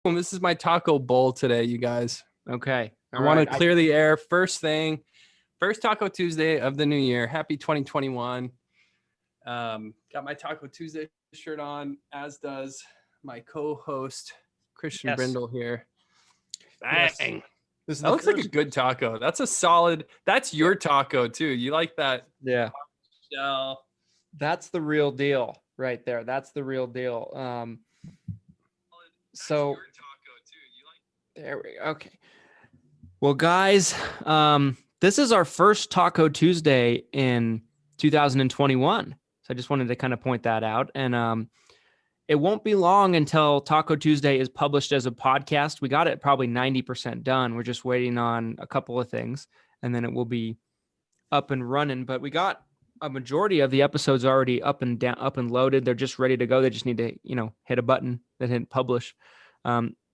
This is my taco bowl today, you guys. Okay. I want to clear the air. First Taco Tuesday of the new year. Happy 2021. Got my Taco Tuesday shirt on, as does my co-host, Christian Brindle here. Bang. Yes. That looks like a good taco. That's your taco too. You like that? Yeah. Shell. That's the real deal right there. That's the real deal. So there we go. Okay. Well, guys, this is our first Taco Tuesday in 2021. So I just wanted to kind of point that out. And it won't be long until Taco Tuesday is published as a podcast. We got it probably 90% done. We're just waiting on a couple of things, and then it will be up and running. But we got a majority of the episodes already up and loaded. They're just ready to go. They just need to, hit a button that hit publish.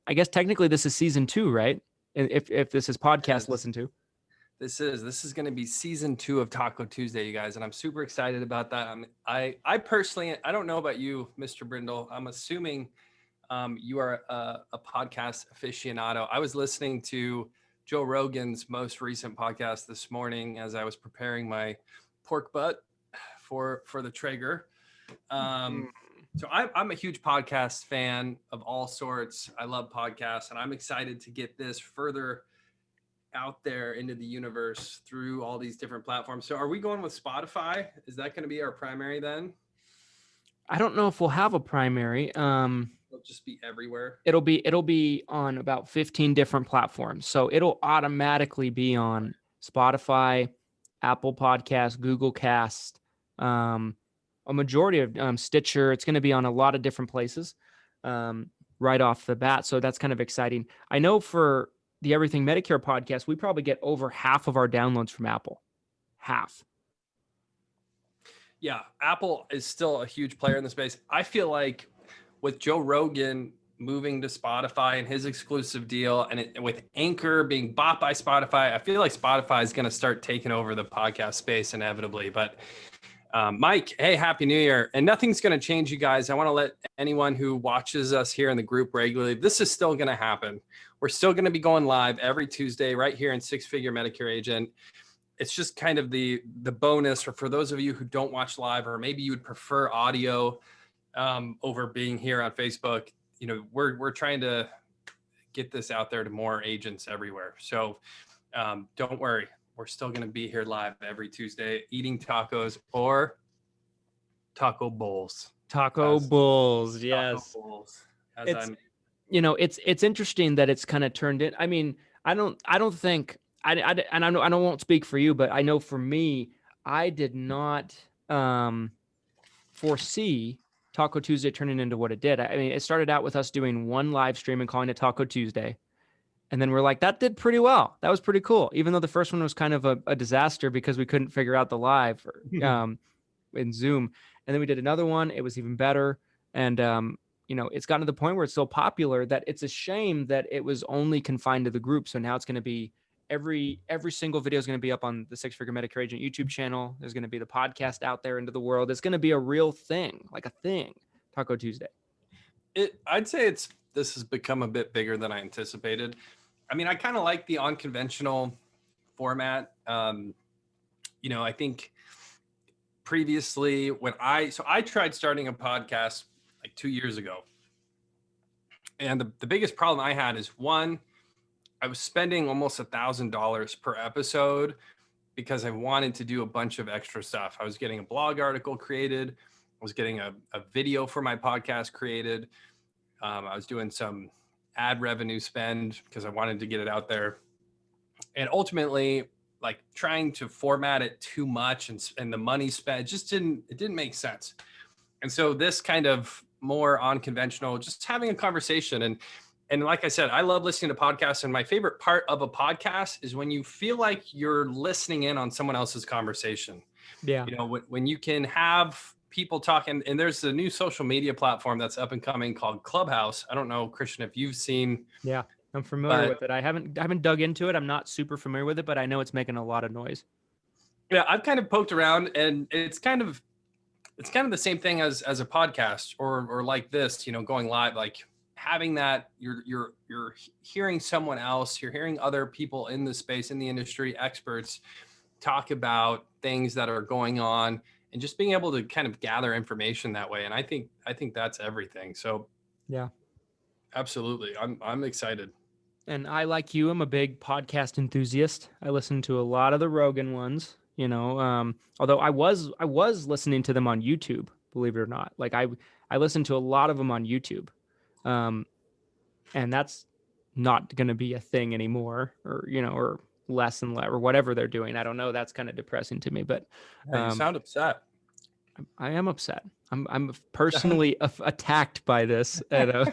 I guess technically this is season 2, right? If this is podcast listen to. This is going to be season 2 of Taco Tuesday, you guys, and I'm super excited about that. I personally, I don't know about you, Mr. Brindle. I'm assuming you are a podcast aficionado. I was listening to Joe Rogan's most recent podcast this morning as I was preparing my pork butt for the Traeger. So I'm a huge podcast fan of all sorts. I love podcasts, and I'm excited to get this further out there into the universe through all these different platforms. So are we going with Spotify? Is that going to be our primary then? I don't know if we'll have a primary. It'll just be everywhere. It'll be on about 15 different platforms. So it'll automatically be on Spotify, Apple Podcasts, Google Cast, a majority of Stitcher. It's going to be on a lot of different places right off the bat. So that's kind of exciting. I know for the Everything Medicare podcast, we probably get over half of our downloads from Apple. Half. Yeah, Apple is still a huge player in the space. I feel like with Joe Rogan moving to Spotify and his exclusive deal, and with Anchor being bought by Spotify, I feel like Spotify is going to start taking over the podcast space inevitably. But Mike, hey, Happy New Year. And nothing's going to change, you guys. I want to let anyone who watches us here in the group regularly, this is still going to happen. We're still going to be going live every Tuesday right here in Six Figure Medicare Agent. It's just kind of the bonus, or for those of you who don't watch live, or maybe you would prefer audio over being here on Facebook. We're trying to get this out there to more agents everywhere. So don't worry. We're still going to be here live every Tuesday eating tacos or taco bowls. Taco bowls, yes. Taco bowls. It's interesting that it's kind of turned in. I mean, I don't think I won't speak for you, but I know for me, I did not foresee Taco Tuesday turning into what it did. I mean, it started out with us doing one live stream and calling it Taco Tuesday. And then we're like, that did pretty well. That was pretty cool. Even though the first one was kind of a disaster because we couldn't figure out the live in Zoom. And then we did another one. It was even better. And, it's gotten to the point where it's so popular that it's a shame that it was only confined to the group. So now it's going to be every single video is going to be up on the Six Figure Medicare Agent YouTube channel. There's going to be the podcast out there into the world. It's going to be a real thing, like a thing, Taco Tuesday. I'd say this has become a bit bigger than I anticipated. I mean, I kind of like the unconventional format. I think previously I tried starting a podcast like 2 years ago. And the biggest problem I had is, one, I was spending almost $1,000 per episode because I wanted to do a bunch of extra stuff. I was getting a blog article created. I was getting a video for my podcast created. I was doing some ad revenue spend because I wanted to get it out there. And ultimately, like, trying to format it too much and the money spent just didn't make sense. And so this kind of more unconventional, just having a conversation. And like I said, I love listening to podcasts. And my favorite part of a podcast is when you feel like you're listening in on someone else's conversation. Yeah. When you can have people talking, and there's a new social media platform that's up and coming called Clubhouse. I don't know, Christian, if you've seen. Yeah, I'm familiar with it. I haven't dug into it. I'm not super familiar with it, but I know it's making a lot of noise. Yeah, I've kind of poked around, and it's kind of the same thing as a podcast or like this, going live. Like, having that, you're hearing someone else, you're hearing other people in the space, in the industry, experts talk about things that are going on, and just being able to kind of gather information that way. And I think that's everything. So Yeah. absolutely. I'm excited. And I, like you, am a big podcast enthusiast. I listen to a lot of the Rogan ones, although I was listening to them on YouTube, believe it or not. Like I listened to a lot of them on YouTube. And that's not going to be a thing anymore, or less and less, or whatever they're doing. I don't know. That's kind of depressing to me, but Yeah, you sound upset. I am upset. I'm personally attacked by this. I'm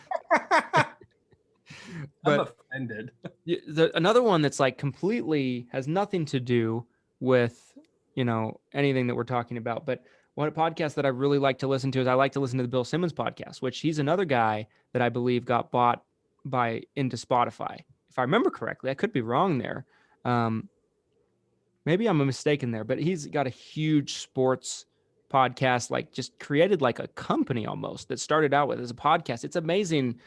But offended. another one that's like completely has nothing to do with, anything that we're talking about. But one podcast that I really like to listen to is I like to listen to the Bill Simmons podcast, which he's another guy that I believe got bought into Spotify. If I remember correctly, I could be wrong there. Maybe I'm mistaken there, but he's got a huge sports podcast, like just created like a company almost that started out with as a podcast. It's amazing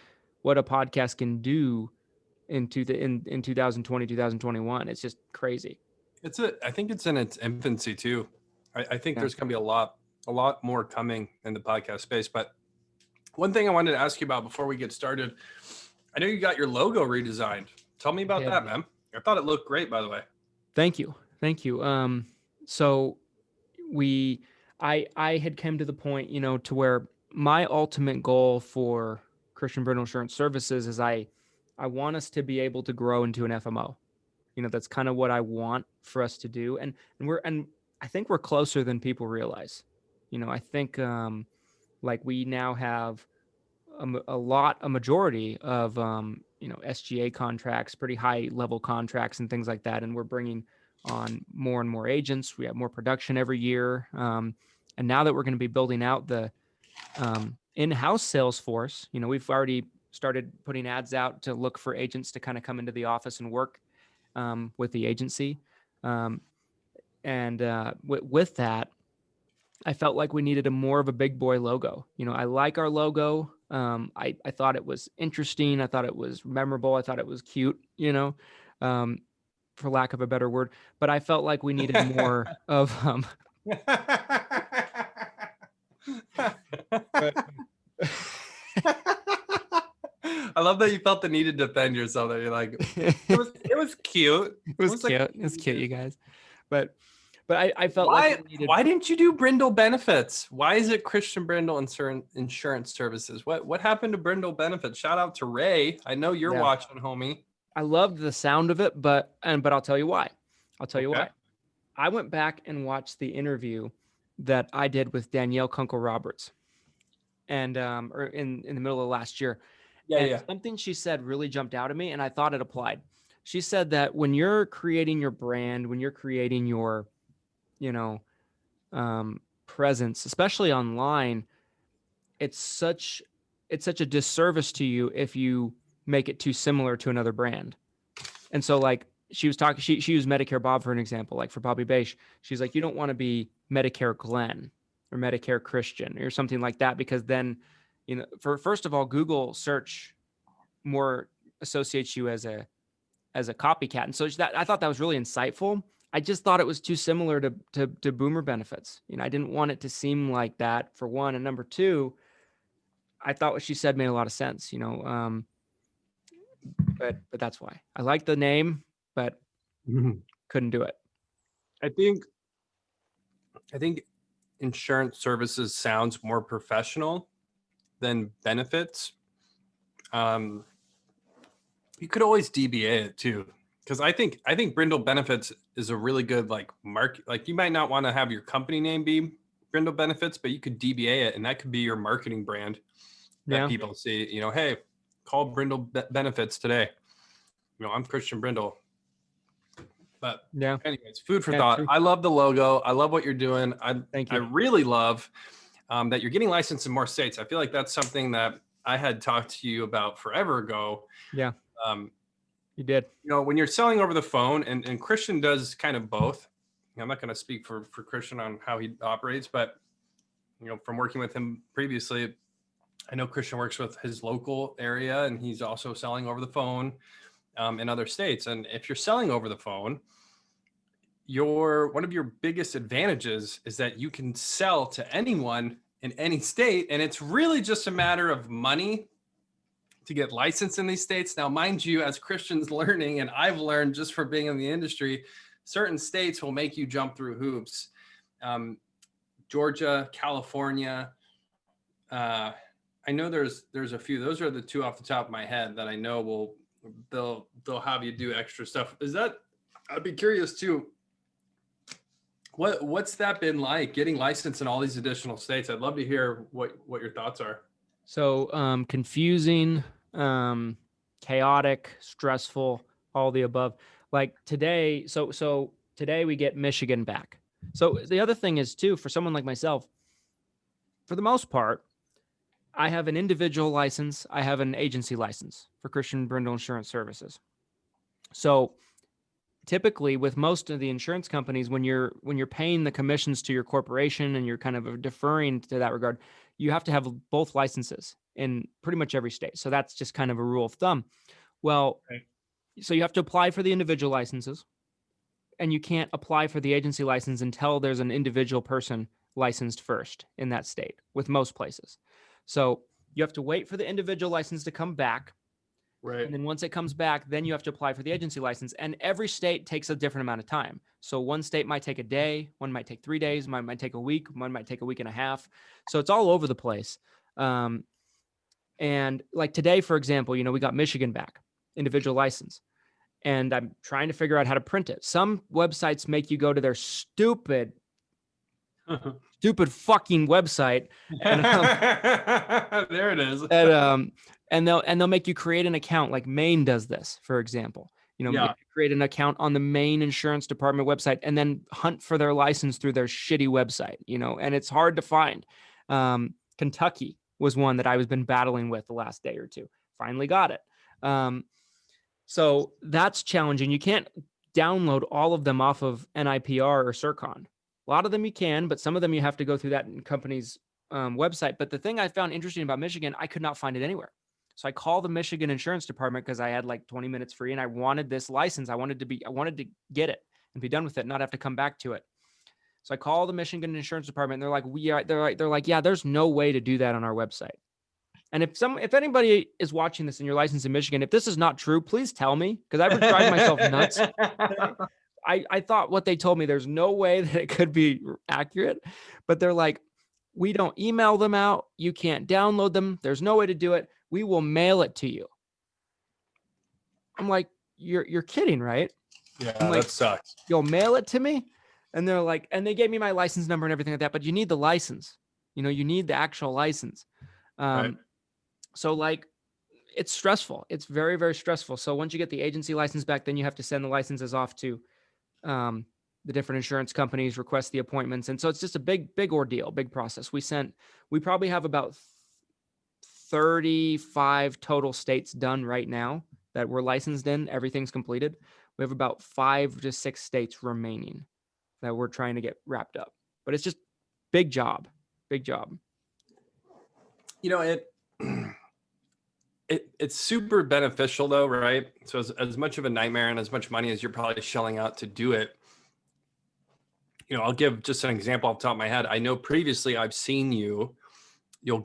what a podcast can do in 2020, 2021. It's just crazy. I think it's in its infancy too. I think Yeah. there's going to be a lot more coming in the podcast space. But one thing I wanted to ask you about before we get started, I know you got your logo redesigned. Tell me about that, man. I thought it looked great, by the way. Thank you. So I had come to the point, to where my ultimate goal for Christian Brindle Insurance Services is I want us to be able to grow into an FMO. That's kind of what I want for us to do. And I think we're closer than people realize. I think like we now have a majority of SGA contracts, pretty high level contracts and things like that. And we're bringing on more and more agents. We have more production every year. And now that we're going to be building out the in-house sales force, we've already started putting ads out to look for agents to kind of come into the office and work with the agency. With that, I felt like we needed more of a big boy logo. I like our logo. I thought it was interesting. I thought it was memorable. I thought it was cute, for lack of a better word. But I felt like we needed more of I love that you felt the need to defend yourself. That you're like, it was cute. It was cute. It was cute, you guys. But I felt why didn't you do Brindle Benefits? Why is it Christian Brindle Insurance Services? What happened to Brindle Benefits? Shout out to Ray. I know you're watching, homie. I loved the sound of it, but I'll tell you why. You why. I went back and watched the interview that I did with Danielle Kunkel Roberts, and or in the middle of last year. Yeah. Something she said really jumped out at me, and I thought it applied. She said that when you're creating your brand, when you're creating your, presence, especially online, it's such a disservice to you if you make it too similar to another brand. And so, like, she was talking, she used Medicare Bob for an example. Like for Bobby Beish, she's like, you don't want to be Medicare Glenn or Medicare Christian or something like that, because then, first of all, Google search more associates you as a copycat. And so I thought that was really insightful. I just thought it was too similar to Boomer Benefits. I didn't want it to seem like that, for one. And number two, I thought what she said made a lot of sense, but that's why I like the name, but couldn't do it. I think insurance services sounds more professional than benefits. You could always DBA it too, because I think Brindle Benefits is a really good mark. Like, you might not want to have your company name be Brindle Benefits, but you could DBA it, and that could be your marketing brand that people see. Hey, call Brindle Benefits today. I'm Christian Brindle. But anyways, food for thought. True. I love the logo. I love what you're doing. Thank you. I really love that you're getting licensed in more states. I feel like that's something that I had talked to you about forever ago. Yeah. You did. When you're selling over the phone, and Christian does kind of both. I'm not going to speak for Christian on how he operates, but from working with him previously, I know Christian works with his local area, and he's also selling over the phone in other states. And if you're selling over the phone, one of your biggest advantages is that you can sell to anyone in any state, and it's really just a matter of money to get licensed in these states. Now, mind you, as Christian's learning, and I've learned just from being in the industry, certain states will make you jump through hoops. Georgia, California. I know there's a few. Those are the two off the top of my head that I know they'll have you do extra stuff. I'd be curious too. What's that been like, getting licensed in all these additional states? I'd love to hear what your thoughts are. So confusing, chaotic, stressful, all the above. Like today, so today we get Michigan back. So the other thing is too, for someone like myself, for the most part, I have an individual license. I have an agency license for Christian Brindle Insurance Services. So typically with most of the insurance companies, when you're paying the commissions to your corporation and you're kind of deferring to that regard, you have to have both licenses in pretty much every state. So that's just kind of a rule of thumb. Well, okay. So you have to apply for the individual licenses, and you can't apply for the agency license until there's an individual person licensed first in that state with most places. So you have to wait for the individual license to come back. Right. And then once it comes back, then you have to apply for the agency license. And every state takes a different amount of time. So one state might take a day, one might take 3 days, one might take a week, one might take a week and a half. So it's all over the place. And like today, for example, we got Michigan back, individual license. And I'm trying to figure out how to print it. Some websites make you go to their stupid fucking website. And, there it is. And they'll make you create an account. Like Maine does this, for example. Create an account on the Maine Insurance Department website and then hunt for their license through their shitty website, and it's hard to find. Kentucky was one that I was been battling with the last day or two. Finally got it. So that's challenging. You can't download all of them off of NIPR or Circon. A lot of them you can, but some of them you have to go through that company's website. But the thing I found interesting about Michigan, I could not find it anywhere. So I called the Michigan Insurance Department because I had like 20 minutes free and I wanted this license. I wanted to get it and be done with it, and not have to come back to it. So I called the Michigan Insurance Department, and they're like, yeah, there's no way to do that on our website. And if anybody is watching this and you're licensed in Michigan, if this is not true, please tell me, because I've been driving myself nuts. I thought what they told me, there's no way that it could be accurate, but they're like, we don't email them out. You can't download them. There's no way to do it. We will mail it to you. I'm like, you're kidding, right? Yeah, like, that sucks. You'll mail it to me? And they're like, and they gave me my license number and everything like that, but you need the license. You need the actual license. Right. So like, it's stressful. It's very, very stressful. So once you get the agency license back, then you have to send the licenses off to the different insurance companies, request the appointments. And so it's just a big ordeal, big process. We probably have about 35 total states done right now that we're licensed in. Everything's completed. We have about 5 to 6 states remaining that we're trying to get wrapped up. But it's just big job. It's super beneficial though, right? So as much of a nightmare and as much money as you're probably shelling out to do it, I'll give just an example off the top of my head. I know previously I've seen you'll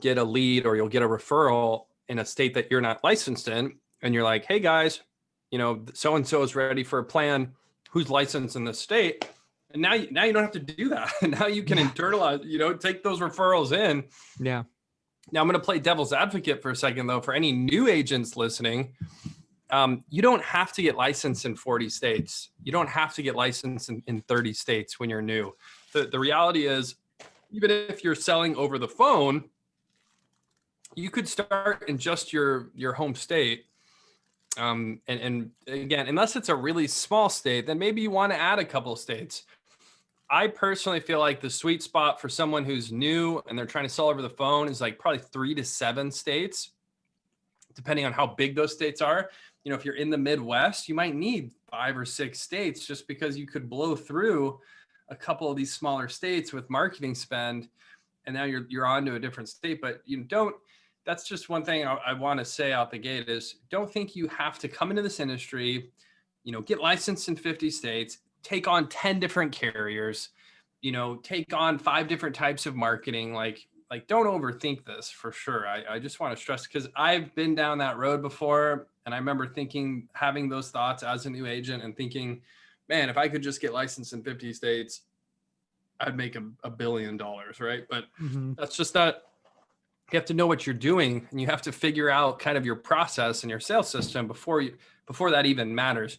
get a lead or you'll get a referral in a state that you're not licensed in. And you're like, hey guys, so-and-so is ready for a plan. Who's licensed in this state? And now you don't have to do that. Now you can internalize, take those referrals in. Yeah. Now I'm going to play devil's advocate for a second though. For any new agents listening, you don't have to get licensed in 40 states. You don't have to get licensed in 30 states when you're new. The reality is, even if you're selling over the phone, you could start in just your home state. And again, unless it's a really small state, then maybe you want to add a couple of states. I personally feel like the sweet spot for someone who's new and they're trying to sell over the phone is like probably 3 to 7 states, depending on how big those states are. If you're in the Midwest, you might need 5 or 6 states just because you could blow through a couple of these smaller states with marketing spend. And now you're on to a different state, but that's just one thing I want to say out the gate is don't think you have to come into this industry, get licensed in 50 states, take on 10 different carriers, take on 5 different types of marketing. Like don't overthink this for sure. I just want to stress, because I've been down that road before. And I remember having those thoughts as a new agent and thinking, man, if I could just get licensed in 50 states, I'd make $1 billion, right? But that's just not. You have to know what you're doing, and you have to figure out kind of your process and your sales system before that even matters.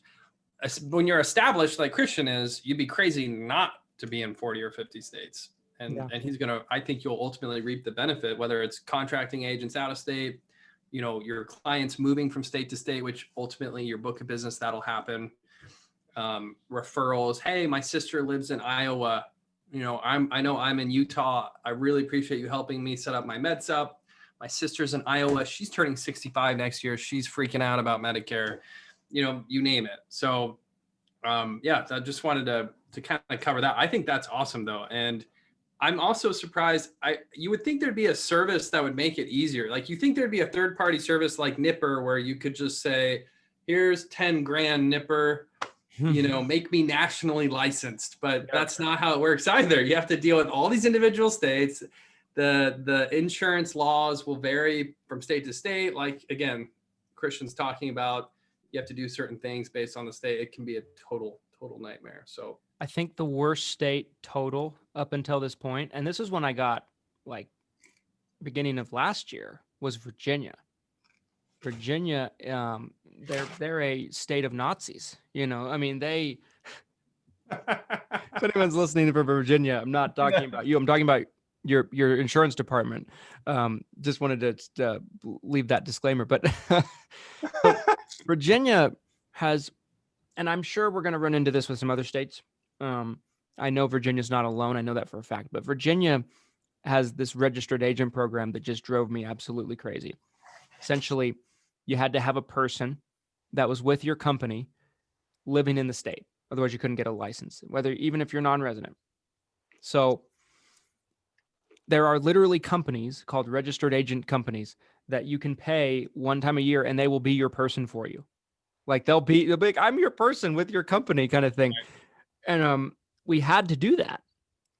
When you're established like Christian is, you'd be crazy not to be in 40 or 50 states. And I think you'll ultimately reap the benefit, whether it's contracting agents out of state, your clients moving from state to state, which ultimately your book of business, that'll happen. Referrals. Hey, my sister lives in Iowa. I know I'm in Utah. I really appreciate you helping me set up my meds up. My sister's in Iowa. She's turning 65 next year. She's freaking out about Medicare, you name it. So, I just wanted to kind of cover that. I think that's awesome though. And I'm also surprised. You would think there'd be a service that would make it easier. Like you think there'd be a third party service like Nipper, where you could just say, here's 10 grand Nipper, make me nationally licensed, but that's not how it works either. You have to deal with all these individual states. The insurance laws will vary from state to state. Like, again, Christian's talking about, you have to do certain things based on the state. It can be a total nightmare. So I think the worst state total up until this point, and this is when I got like beginning of last year, was Virginia. Virginia, they're a state of Nazis. I mean, they. If anyone's listening from Virginia, I'm not talking about you. I'm talking about your insurance department. Just wanted to leave that disclaimer. But Virginia has, and I'm sure we're going to run into this with some other states. I know Virginia's not alone. I know that for a fact. But Virginia has this registered agent program that just drove me absolutely crazy. Essentially, you had to have a person that was with your company living in the state. Otherwise, you couldn't get a license, even if you're non-resident. So there are literally companies called registered agent companies that you can pay one time a year, and they will be your person for you. Like they'll be like, I'm your person with your company kind of thing. And we had to do that.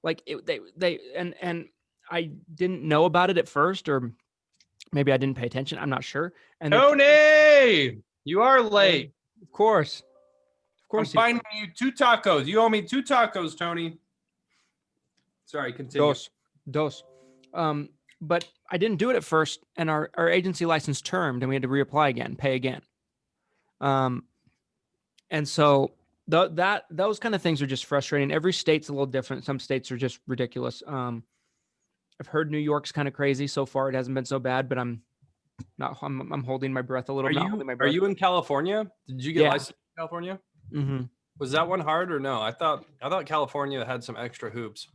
Like and I didn't know about it at first, or maybe I didn't pay attention. I'm not sure. And Tony, you are late. Of course. I'm finding you 2 tacos. You owe me 2 tacos, Tony. Sorry, continue. Dos. But I didn't do it at first, and our agency license termed, and we had to reapply again, pay again. And so those kind of things are just frustrating. Every state's a little different. Some states are just ridiculous. I've heard New York's kind of crazy so far. It hasn't been so bad, but I'm holding my breath a little. Are you in California? Did you get licensed in California? Mm-hmm. Was that one hard or no? I thought California had some extra hoops.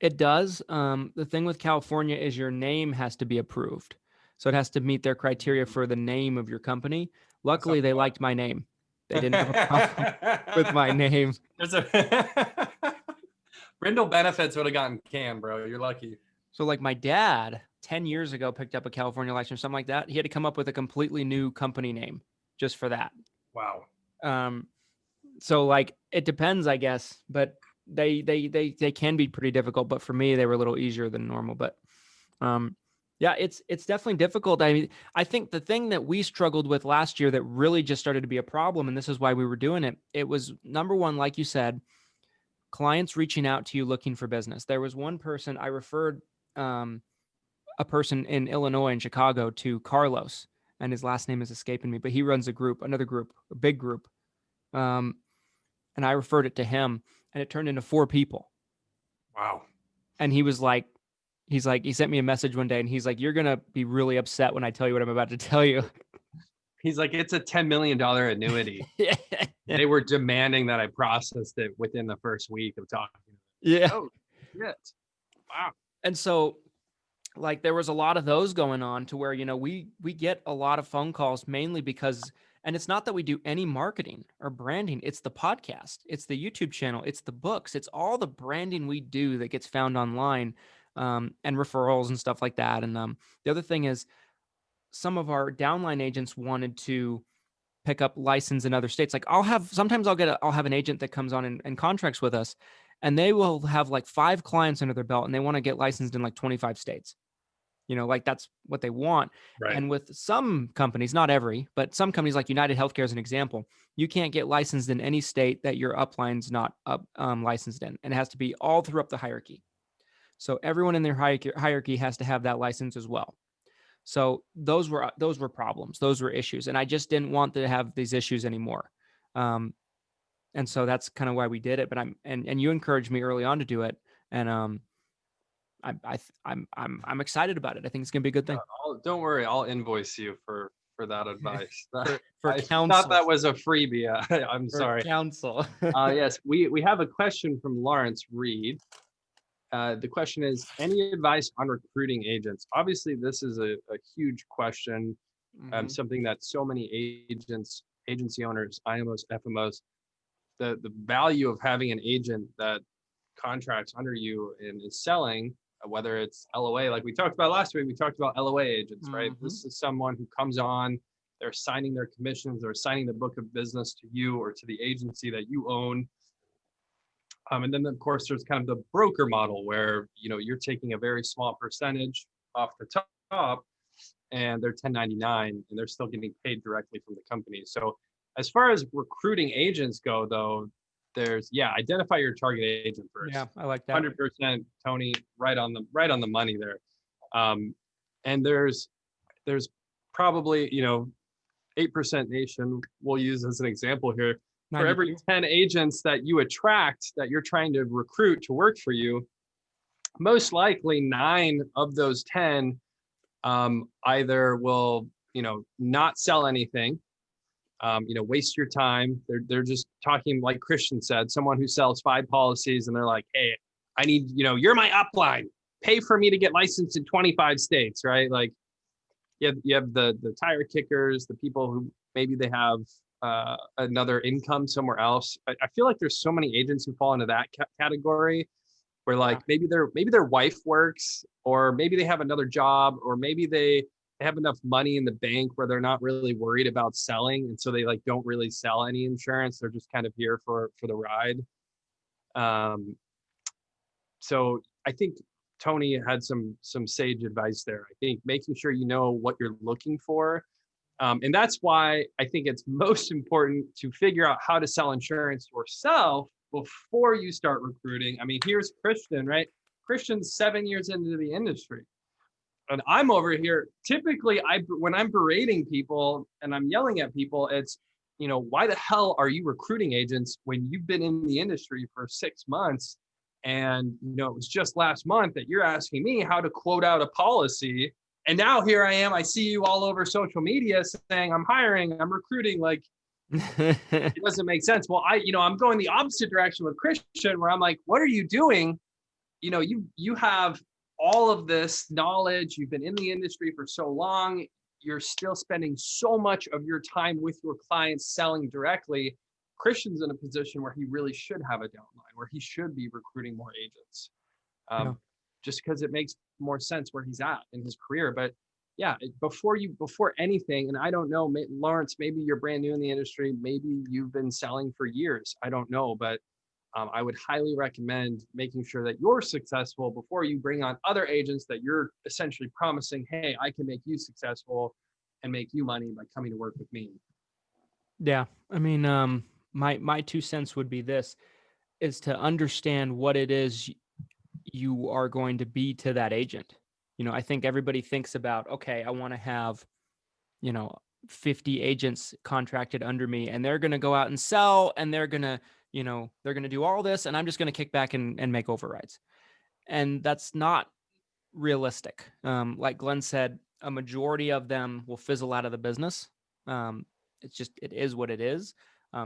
It does. The thing with California is your name has to be approved. So it has to meet their criteria for the name of your company. Luckily, they liked my name. They didn't have a problem with my name. Brindle Benefits would have gotten canned, bro. You're lucky. So like my dad 10 years ago picked up a California license or something like that. He had to come up with a completely new company name just for that. Wow. So like it depends, I guess, but they can be pretty difficult. But for me, they were a little easier than normal. But it's definitely difficult. I mean, I think the thing that we struggled with last year that really just started to be a problem, and this is why we were doing it, it was number one, like you said, clients reaching out to you looking for business. There was one person I referred a person in Illinois and Chicago to Carlos, and his last name is escaping me, but he runs another group, a big group. And I referred it to him, and it turned into 4 people. Wow. And he sent me a message one day, and he's like, you're going to be really upset when I tell you what I'm about to tell you. He's like, it's a $10 million annuity. Yeah. They were demanding that I processed it within the first week of talking. Yeah. Oh, shit. Wow. And so like there was a lot of those going on to where, we get a lot of phone calls mainly because, and it's not that we do any marketing or branding. It's the podcast. It's the YouTube channel. It's the books. It's all the branding we do that gets found online, and referrals and stuff like that. And the other thing is some of our downline agents wanted to pick up license in other states. Like I'll have an agent that comes on and contracts with us, and they will have like 5 clients under their belt, and they want to get licensed in like 25 states. Like that's what they want. Right. And with some companies, not every, but some companies like United Healthcare as an example, you can't get licensed in any state that your upline's not licensed in, and it has to be all through up the hierarchy. So everyone in their hierarchy has to have that license as well. So those were problems. Those were issues. And I just didn't want to have these issues anymore. And so that's kind of why we did it. But and you encouraged me early on to do it. And I'm excited about it. I think it's gonna be a good thing. Don't worry, I'll invoice you for that advice. for I counsel. thought that was a freebie. I'm sorry. Counsel. Yes, we have a question from Lawrence Reed. The question is, any advice on recruiting agents? Obviously, this is a huge question, something that so many agents, agency owners, IMOs, FMOs, the value of having an agent that contracts under you and is selling, whether it's LOA, like we talked about last week, we talked about LOA agents, right? This is someone who comes on, they're signing their commissions, they're signing the book of business to you or to the agency that you own. And then, of course, there's kind of the broker model where, you're taking a very small percentage off the top and they're 1099 and they're still getting paid directly from the company. So as far as recruiting agents go, though, there's, identify your target agent first. Yeah, I like that. 100%, Tony, right on the money there. And there's probably, 8% nation we'll use as an example here. For every 10 agents that you attract, that you're trying to recruit to work for you, most likely 9 of those 10 either will, not sell anything, waste your time. They're just talking, like Christian said, someone who sells 5 policies and they're like, hey, I need, you're my upline. Pay for me to get licensed in 25 states, right? Like you have the tire kickers, the people who maybe they have another income somewhere else. I feel like there's so many agents who fall into that category where like maybe their wife works, or maybe they have another job, or maybe they have enough money in the bank where they're not really worried about selling, and so they like don't really sell any insurance. They're just kind of here for the ride. So I think Tony had some sage advice there. I think making sure you know what you're looking for. And that's why I think it's most important to figure out how to sell insurance yourself before you start recruiting. I mean, here's Christian, right? Christian's 7 years into the industry. And I'm over here, typically when I'm berating people and I'm yelling at people, it's, why the hell are you recruiting agents when you've been in the industry for 6 months? And, it was just last month that you're asking me how to quote out a policy. And now here I am, I see you all over social media saying I'm hiring, I'm recruiting, like it doesn't make sense. Well, I'm going the opposite direction with Christian, where I'm like, what are you doing? You have all of this knowledge. You've been in the industry for so long. You're still spending so much of your time with your clients selling directly. Christian's in a position where he really should have a downline, where he should be recruiting more agents. Just because it makes more sense where he's at in his career. But yeah, before anything, and I don't know, Lawrence, maybe you're brand new in the industry, maybe you've been selling for years, I don't know, but I would highly recommend making sure that you're successful before you bring on other agents that you're essentially promising, hey, I can make you successful and make you money by coming to work with me. Yeah, I mean, my 2 cents would be this, is to understand what it is you are going to be to that agent. I think everybody thinks about, okay, I want to have, 50 agents contracted under me, and they're going to go out and sell, and they're going to, they're going to do all this, and I'm just going to kick back and make overrides. And that's not realistic. Like Glenn said, a majority of them will fizzle out of the business. It is what it is.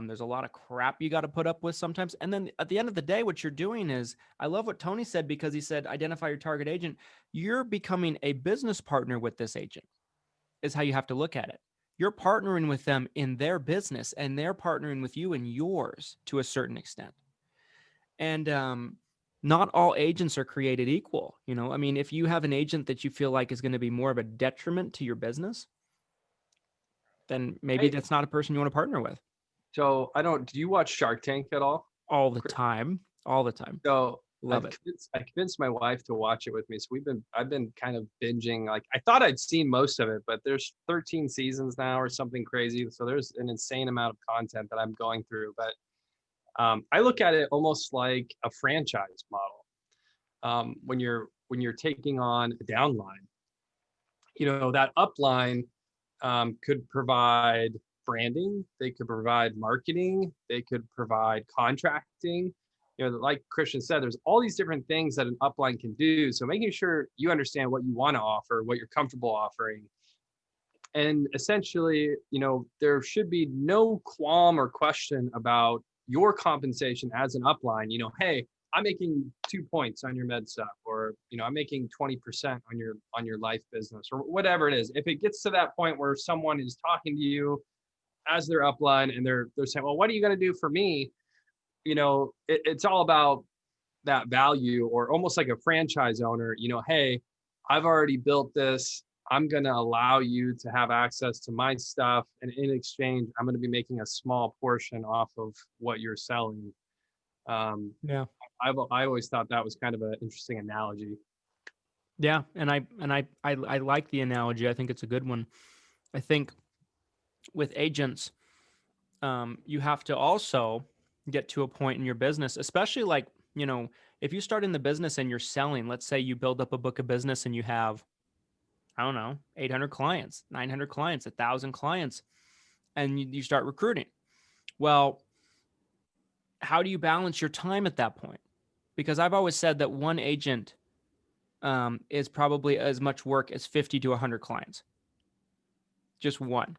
There's a lot of crap you got to put up with sometimes. And then at the end of the day, what you're doing is, I love what Tony said, because he said, identify your target agent. You're becoming a business partner with this agent, is how you have to look at it. You're partnering with them in their business, and they're partnering with you in yours to a certain extent. And not all agents are created equal. I mean, if you have an agent that you feel like is going to be more of a detriment to your business, then maybe that's not a person you want to partner with. So do you watch Shark Tank at all? All the time. So Love it. I convinced my wife to watch it with me. So I've been kind of binging. Like, I thought I'd seen most of it, but there's 13 seasons now or something crazy. So there's an insane amount of content that I'm going through. But I look at it almost like a franchise model. When you're taking on a downline, that upline could provide branding, they could provide marketing, they could provide contracting. Like Christian said, there's all these different things that an upline can do. So making sure you understand what you want to offer, what you're comfortable offering. And essentially, there should be no qualm or question about your compensation as an upline. Hey, I'm making 2 points on your med stuff, or I'm making 20% on your life business, or whatever it is. If it gets to that point where someone is talking to you as their upline and they're saying, well, what are you going to do for me? It's all about that value, or almost like a franchise owner. Hey, I've already built this. I'm going to allow you to have access to my stuff, and in exchange, I'm going to be making a small portion off of what you're selling. Yeah. I always thought that was kind of an interesting analogy. Yeah, and I like the analogy. I think it's a good one. I think with agents, you have to also get to a point in your business, especially like, if you start in the business and you're selling, let's say you build up a book of business and you have, I don't know, 800 clients, 900 clients, 1,000 clients, and you start recruiting. Well, how do you balance your time at that point? Because I've always said that one agent is probably as much work as 50 to 100 clients. Just one.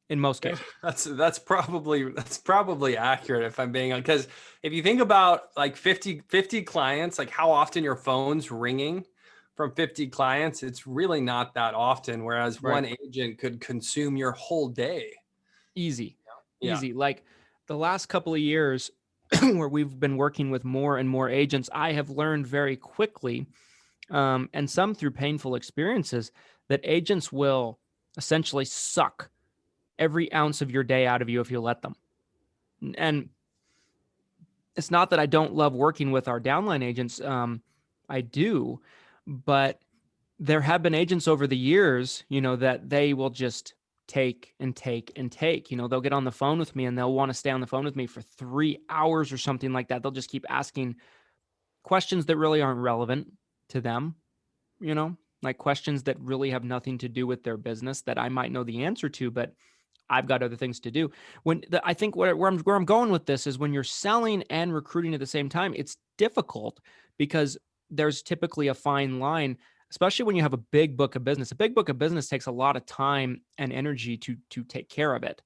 In most cases. That's probably accurate, if I'm being honest. Because if you think about like 50 clients, like how often your phone's ringing from 50 clients, it's really not that often. Whereas one agent could consume your whole day. Easy. Like the last couple of years where we've been working with more and more agents, I have learned very quickly, and some through painful experiences, that agents will essentially suck every ounce of your day out of you if you let them. And it's not that I don't love working with our downline agents. I do, but there have been agents over the years, that they will just take and take and take. They'll get on the phone with me and they'll want to stay on the phone with me for 3 hours or something like that. They'll just keep asking questions that really aren't relevant to them, like questions that really have nothing to do with their business that I might know the answer to, but I've got other things to do. I think where I'm going with this is when you're selling and recruiting at the same time, it's difficult because there's typically a fine line, especially when you have a big book of business. A big book of business takes a lot of time and energy to take care of it.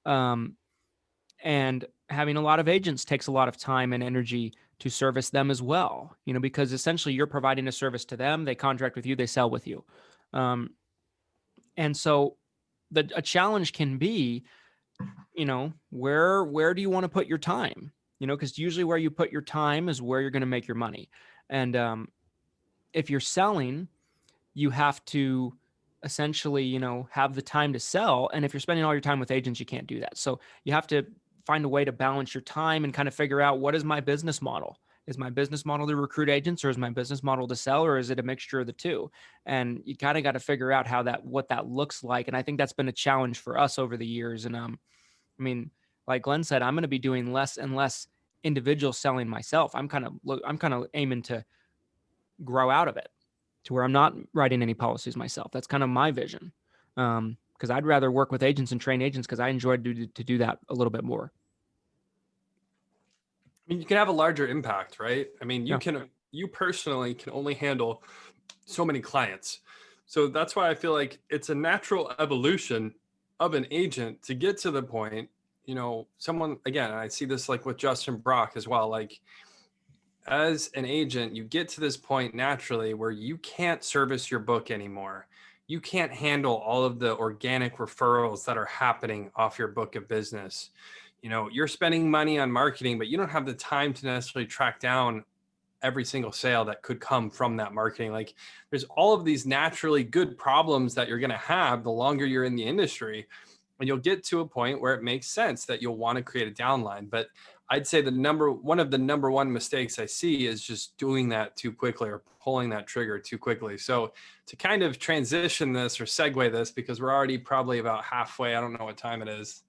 And having a lot of agents takes a lot of time and energy to service them as well, because essentially you're providing a service to them. They contract with you, they sell with you. And so a challenge can be, where do you want to put your time? Because usually where you put your time is where you're going to make your money. And if you're selling, you have to essentially, have the time to sell. And if you're spending all your time with agents, you can't do that. So you have to find a way to balance your time and kind of figure out, what is my business model? Is my business model to recruit agents, or is my business model to sell, or is it a mixture of the two? And you kind of got to figure out what that looks like. And I think that's been a challenge for us over the years. And I mean, like Glenn said, I'm going to be doing less and less individual selling myself. I'm kind of aiming to grow out of it to where I'm not writing any policies myself. That's kind of my vision. Because I'd rather work with agents and train agents, because I enjoy to do that a little bit more. I mean, you can have a larger impact, right? I mean, you personally can only handle so many clients. So that's why I feel like it's a natural evolution of an agent to get to the point, someone, again, I see this like with Justin Brock as well. Like, as an agent, you get to this point naturally where you can't service your book anymore. You can't handle all of the organic referrals that are happening off your book of business. You're spending money on marketing, but you don't have the time to necessarily track down every single sale that could come from that marketing. Like there's all of these naturally good problems that you're going to have the longer you're in the industry. And you'll get to a point where it makes sense that you'll want to create a downline. But I'd say one of the number one mistakes I see is just doing that too quickly or pulling that trigger too quickly. So to kind of transition this or segue this, because we're already probably about halfway, I don't know what time it is.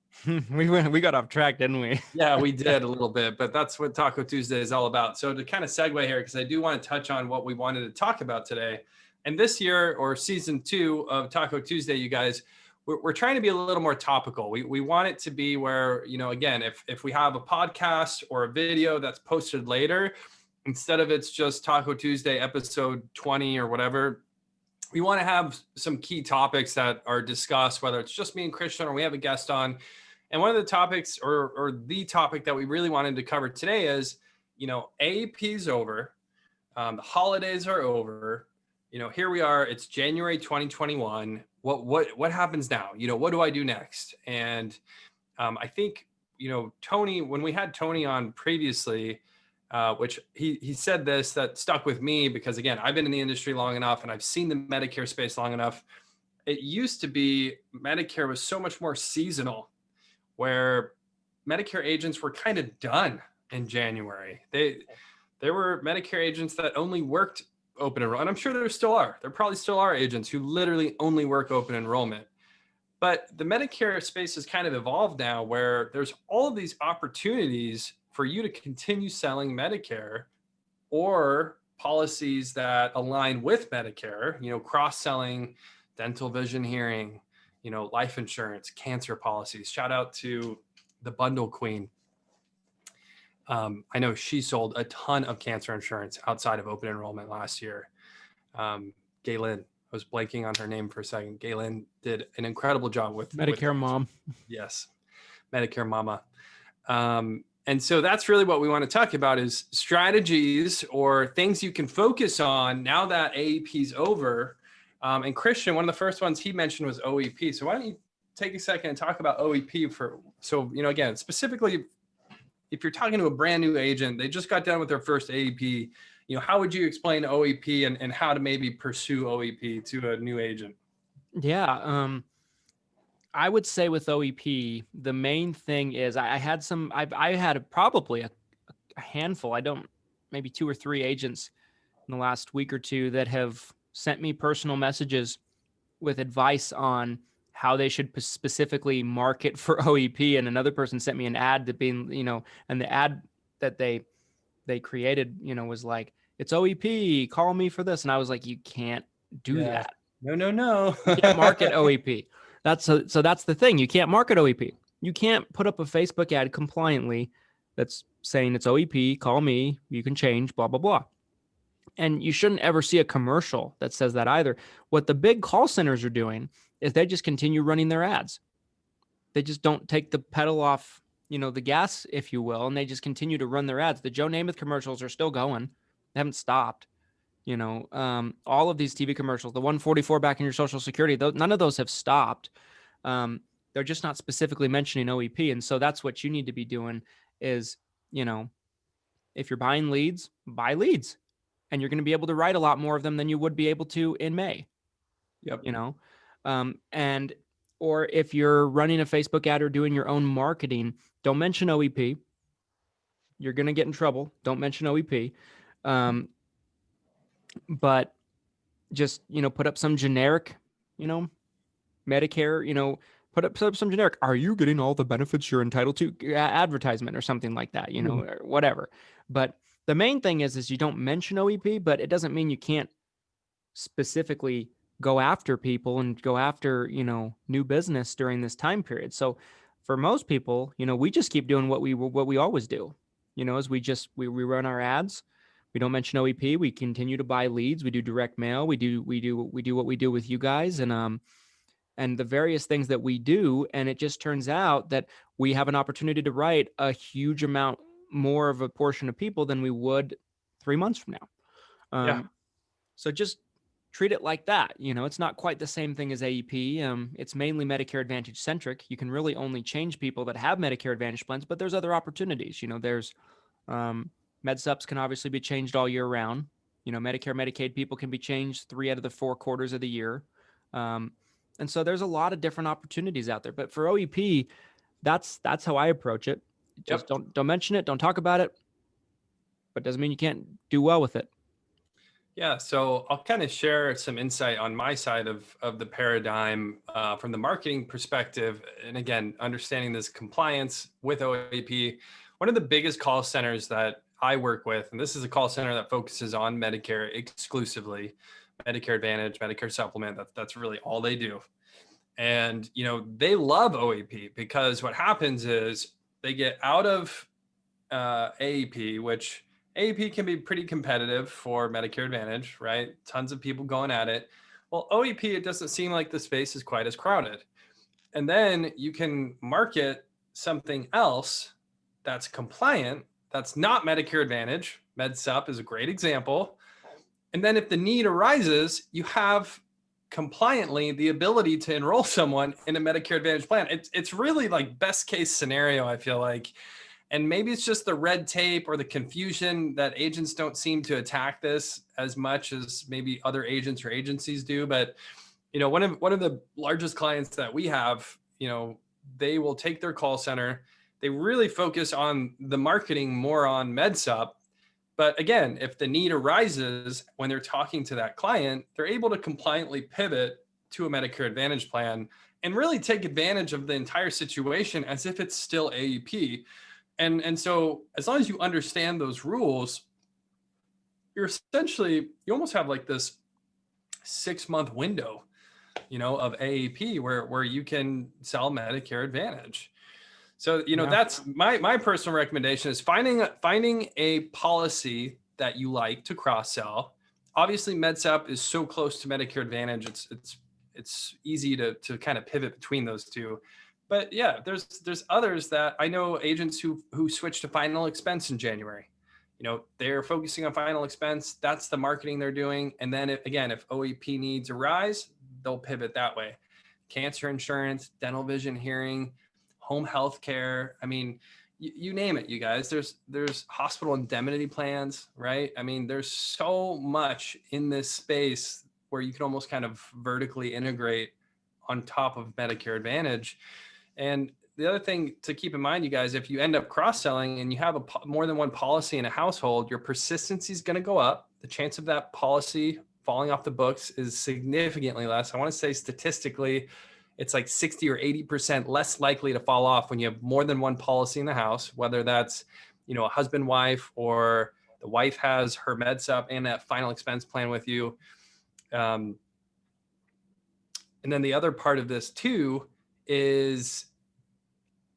We got off track, didn't we? Yeah, we did a little bit, but that's what Taco Tuesday is all about. So to kind of segue here, because I do want to touch on what we wanted to talk about today. And this year, or season 2 of Taco Tuesday, you guys, we're trying to be a little more topical. We want it to be where, you know, again, if we have a podcast or a video that's posted later, instead of it's just Taco Tuesday episode 20 or whatever, we want to have some key topics that are discussed, whether it's just me and Christian or we have a guest on. And one of the topics or the topic that we really wanted to cover today is, you know, AEP is over. The holidays are over. You know, here we are. It's January 2021. What happens now? You know, what do I do next? And I think, you know, Tony, when we had Tony on previously, which he said this that stuck with me because, again, I've been in the industry long enough and I've seen the Medicare space long enough. It used to be Medicare was so much more seasonal, where Medicare agents were kind of done in January. There were Medicare agents that only worked open enrollment. And I'm sure there still are. There probably still are agents who literally only work open enrollment. But the Medicare space has kind of evolved now where there's all of these opportunities for you to continue selling Medicare or policies that align with Medicare, you know, cross-selling dental, vision, hearing, you know, life insurance, cancer policies. Shout out to the Bundle Queen. I know she sold a ton of cancer insurance outside of open enrollment last year. Gaylin, I was blanking on her name for a second. Gaylin did an incredible job with Medicare Mom. Yes, Medicare Mama. And so that's really what we want to talk about is strategies or things you can focus on now that AEP is over. And Christian, one of the first ones he mentioned was OEP. So why don't you take a second and talk about OEP so, you know, again, specifically, if you're talking to a brand new agent, they just got done with their first AEP, you know, how would you explain OEP and how to maybe pursue OEP to a new agent? Yeah. I would say with OEP, the main thing is I had probably a handful, maybe 2 or 3 agents in the last week or two that have sent me personal messages with advice on how they should specifically market for OEP. And another person sent me an ad that being, you know, and the ad that they created, you know, was like, it's OEP, call me for this. And I was like, you can't do that. No. You can't market OEP. So that's the thing. You can't market OEP. You can't put up a Facebook ad compliantly that's saying it's OEP, call me, you can change, blah, blah, blah. And you shouldn't ever see a commercial that says that either. What the big call centers are doing is they just continue running their ads. They just don't take the pedal off, you know, the gas, if you will, and they just continue to run their ads. The Joe Namath commercials are still going. They haven't stopped. You know, all of these TV commercials, the 144 back in your Social Security, none of those have stopped. They're just not specifically mentioning OEP. And so that's what you need to be doing is, you know, if you're buying leads, buy leads. And you're going to be able to write a lot more of them than you would be able to in May. Yep. You know, or if you're running a Facebook ad or doing your own marketing, don't mention OEP. You're going to get in trouble. Don't mention OEP. But just, you know, put up some generic, you know, Medicare, you know, put up some generic, are you getting all the benefits you're entitled to, advertisement or something like that, you know, or whatever. But the main thing is you don't mention OEP, but it doesn't mean you can't specifically go after people and go after, you know, new business during this time period. So for most people, you know, we just keep doing what we always do, you know, is we run our ads. We don't mention OEP. We continue to buy leads. We do direct mail. We do what we do with you guys and the various things that we do. And it just turns out that we have an opportunity to write a huge amount more of a portion of people than we would 3 months from now. So just treat it like that. You know, it's not quite the same thing as AEP. It's mainly Medicare Advantage centric. You can really only change people that have Medicare Advantage plans, but there's other opportunities. You know, there's MedSups can obviously be changed all year round. Medicare, Medicaid people can be changed 3 out of the 4 quarters of the year. And so there's a lot of different opportunities out there. But for OEP, that's how I approach it. Just don't mention it, don't talk about it, but doesn't mean you can't do well with it. Yeah, so I'll kind of share some insight on my side of the paradigm from the marketing perspective. And again, understanding this compliance with OEP. One of the biggest call centers that I work with, and this is a call center that focuses on Medicare exclusively, Medicare Advantage, Medicare Supplement. That's really all they do. And, they love OEP because what happens is they get out of AEP, which AEP can be pretty competitive for Medicare Advantage, right? Tons of people going at it. Well, OEP, it doesn't seem like the space is quite as crowded. And then you can market something else that's compliant, that's not Medicare Advantage. MedSup is a great example. And then if the need arises, you have compliantly the ability to enroll someone in a Medicare Advantage plan. It's really like best case scenario, I feel like. And maybe it's just the red tape or the confusion that agents don't seem to attack this as much as maybe other agents or agencies do. But, one of the largest clients that we have, they will take their call center. They really focus on the marketing more on MedSup. But again, if the need arises when they're talking to that client, they're able to compliantly pivot to a Medicare Advantage plan and really take advantage of the entire situation as if it's still AEP. And so as long as you understand those rules, you almost have like this 6-month window, of AEP where you can sell Medicare Advantage. So, that's my personal recommendation is finding a policy that you like to cross sell. Obviously, MedSup is so close to Medicare Advantage. It's easy to kind of pivot between those two. But yeah, there's others that I know, agents who switch to final expense in January. They're focusing on final expense. That's the marketing they're doing. And then if OEP needs arise, they'll pivot that way. Cancer insurance, dental, vision, hearing, home health care. I mean, you name it, you guys. There's hospital indemnity plans, right? I mean, there's so much in this space where you can almost kind of vertically integrate on top of Medicare Advantage. And the other thing to keep in mind, you guys, if you end up cross-selling and you have more than one policy in a household, your persistency is going to go up. The chance of that policy falling off the books is significantly less. I want to say statistically, it's like 60 or 80% less likely to fall off when you have more than one policy in the house, whether that's, a husband, wife, or the wife has her MedSup and that final expense plan with you. And then the other part of this too is,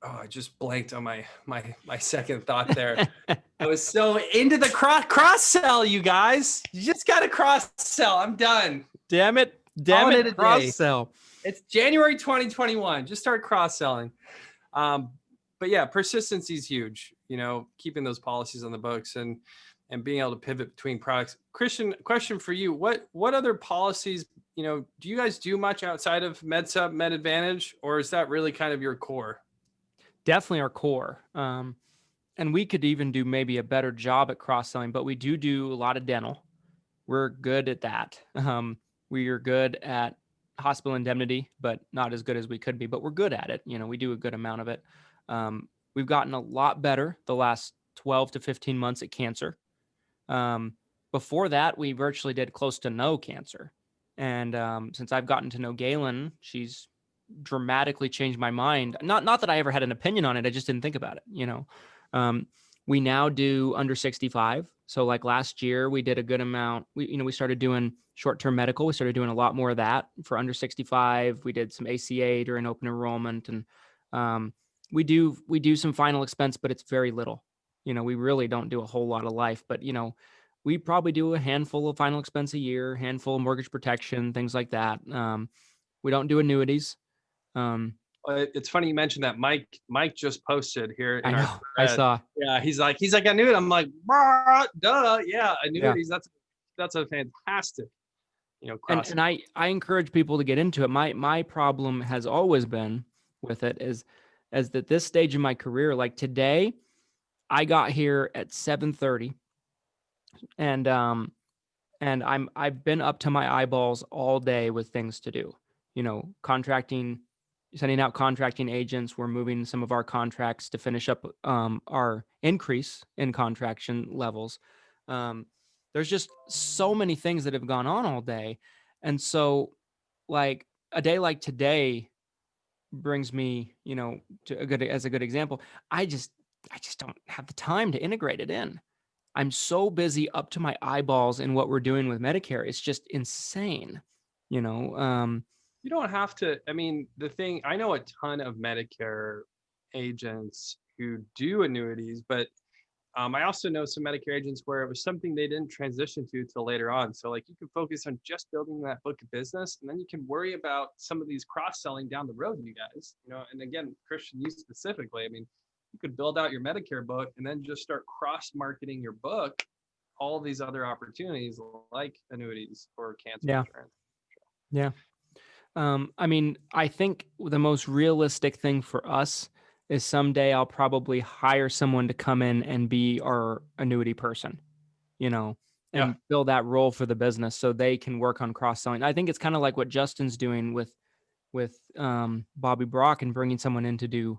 I just blanked on my second thought there. I was so into the cross sell, you guys. You just got to cross sell. I'm done. Damn it, cross sell. It's January 2021. Just start cross selling. But yeah, persistency is huge. Keeping those policies on the books and being able to pivot between products. Christian, question for you: what other policies? Do you guys do much outside of MedSup, Med Advantage, or is that really kind of your core? Definitely our core. And we could even do maybe a better job at cross-selling, but we do a lot of dental. We're good at that. We are good at hospital indemnity, but not as good as we could be, but we're good at it. We do a good amount of it. We've gotten a lot better the last 12 to 15 months at cancer. Before that, we virtually did close to no cancer. And since I've gotten to know Galen, she's dramatically changed my mind. Not that I ever had an opinion on it. I just didn't think about it. We now do under 65. So like last year we did a good amount. We started doing short-term medical. We started doing a lot more of that for under 65. We did some ACA during open enrollment, and we do some final expense, but it's very little. We really don't do a whole lot of life, but we probably do a handful of final expense a year, handful of mortgage protection, things like that. We don't do annuities. It's funny you mentioned that. Mike just posted here. I know. I saw. Yeah, he's like I knew it. I'm like, duh, yeah, annuities. Yeah. That's a fantastic, and I encourage people to get into it. My problem has always been with it is that this stage in my career, like today, I got here at 7:30, and I've been up to my eyeballs all day with things to do. Contracting, sending out contracting agents. We're moving some of our contracts to finish up our increase in contraction levels. There's just so many things that have gone on all day, and so like a day like today brings me, to a good example. I just don't have the time to integrate it in. I'm so busy up to my eyeballs in what we're doing with Medicare. It's just insane, you know. You don't have to. I mean, I know a ton of Medicare agents who do annuities, but I also know some Medicare agents where it was something they didn't transition to till later on. So like you can focus on just building that book of business, and then you can worry about some of these cross-selling down the road, you guys. And again, Christian, you specifically, I mean, you could build out your Medicare book and then just start cross-marketing your book, all these other opportunities like annuities or cancer insurance. Yeah. I mean, I think the most realistic thing for us is someday I'll probably hire someone to come in and be our annuity person, and fill that role for the business so they can work on cross-selling. I think it's kind of like what Justin's doing with Bobby Brock and bringing someone in to do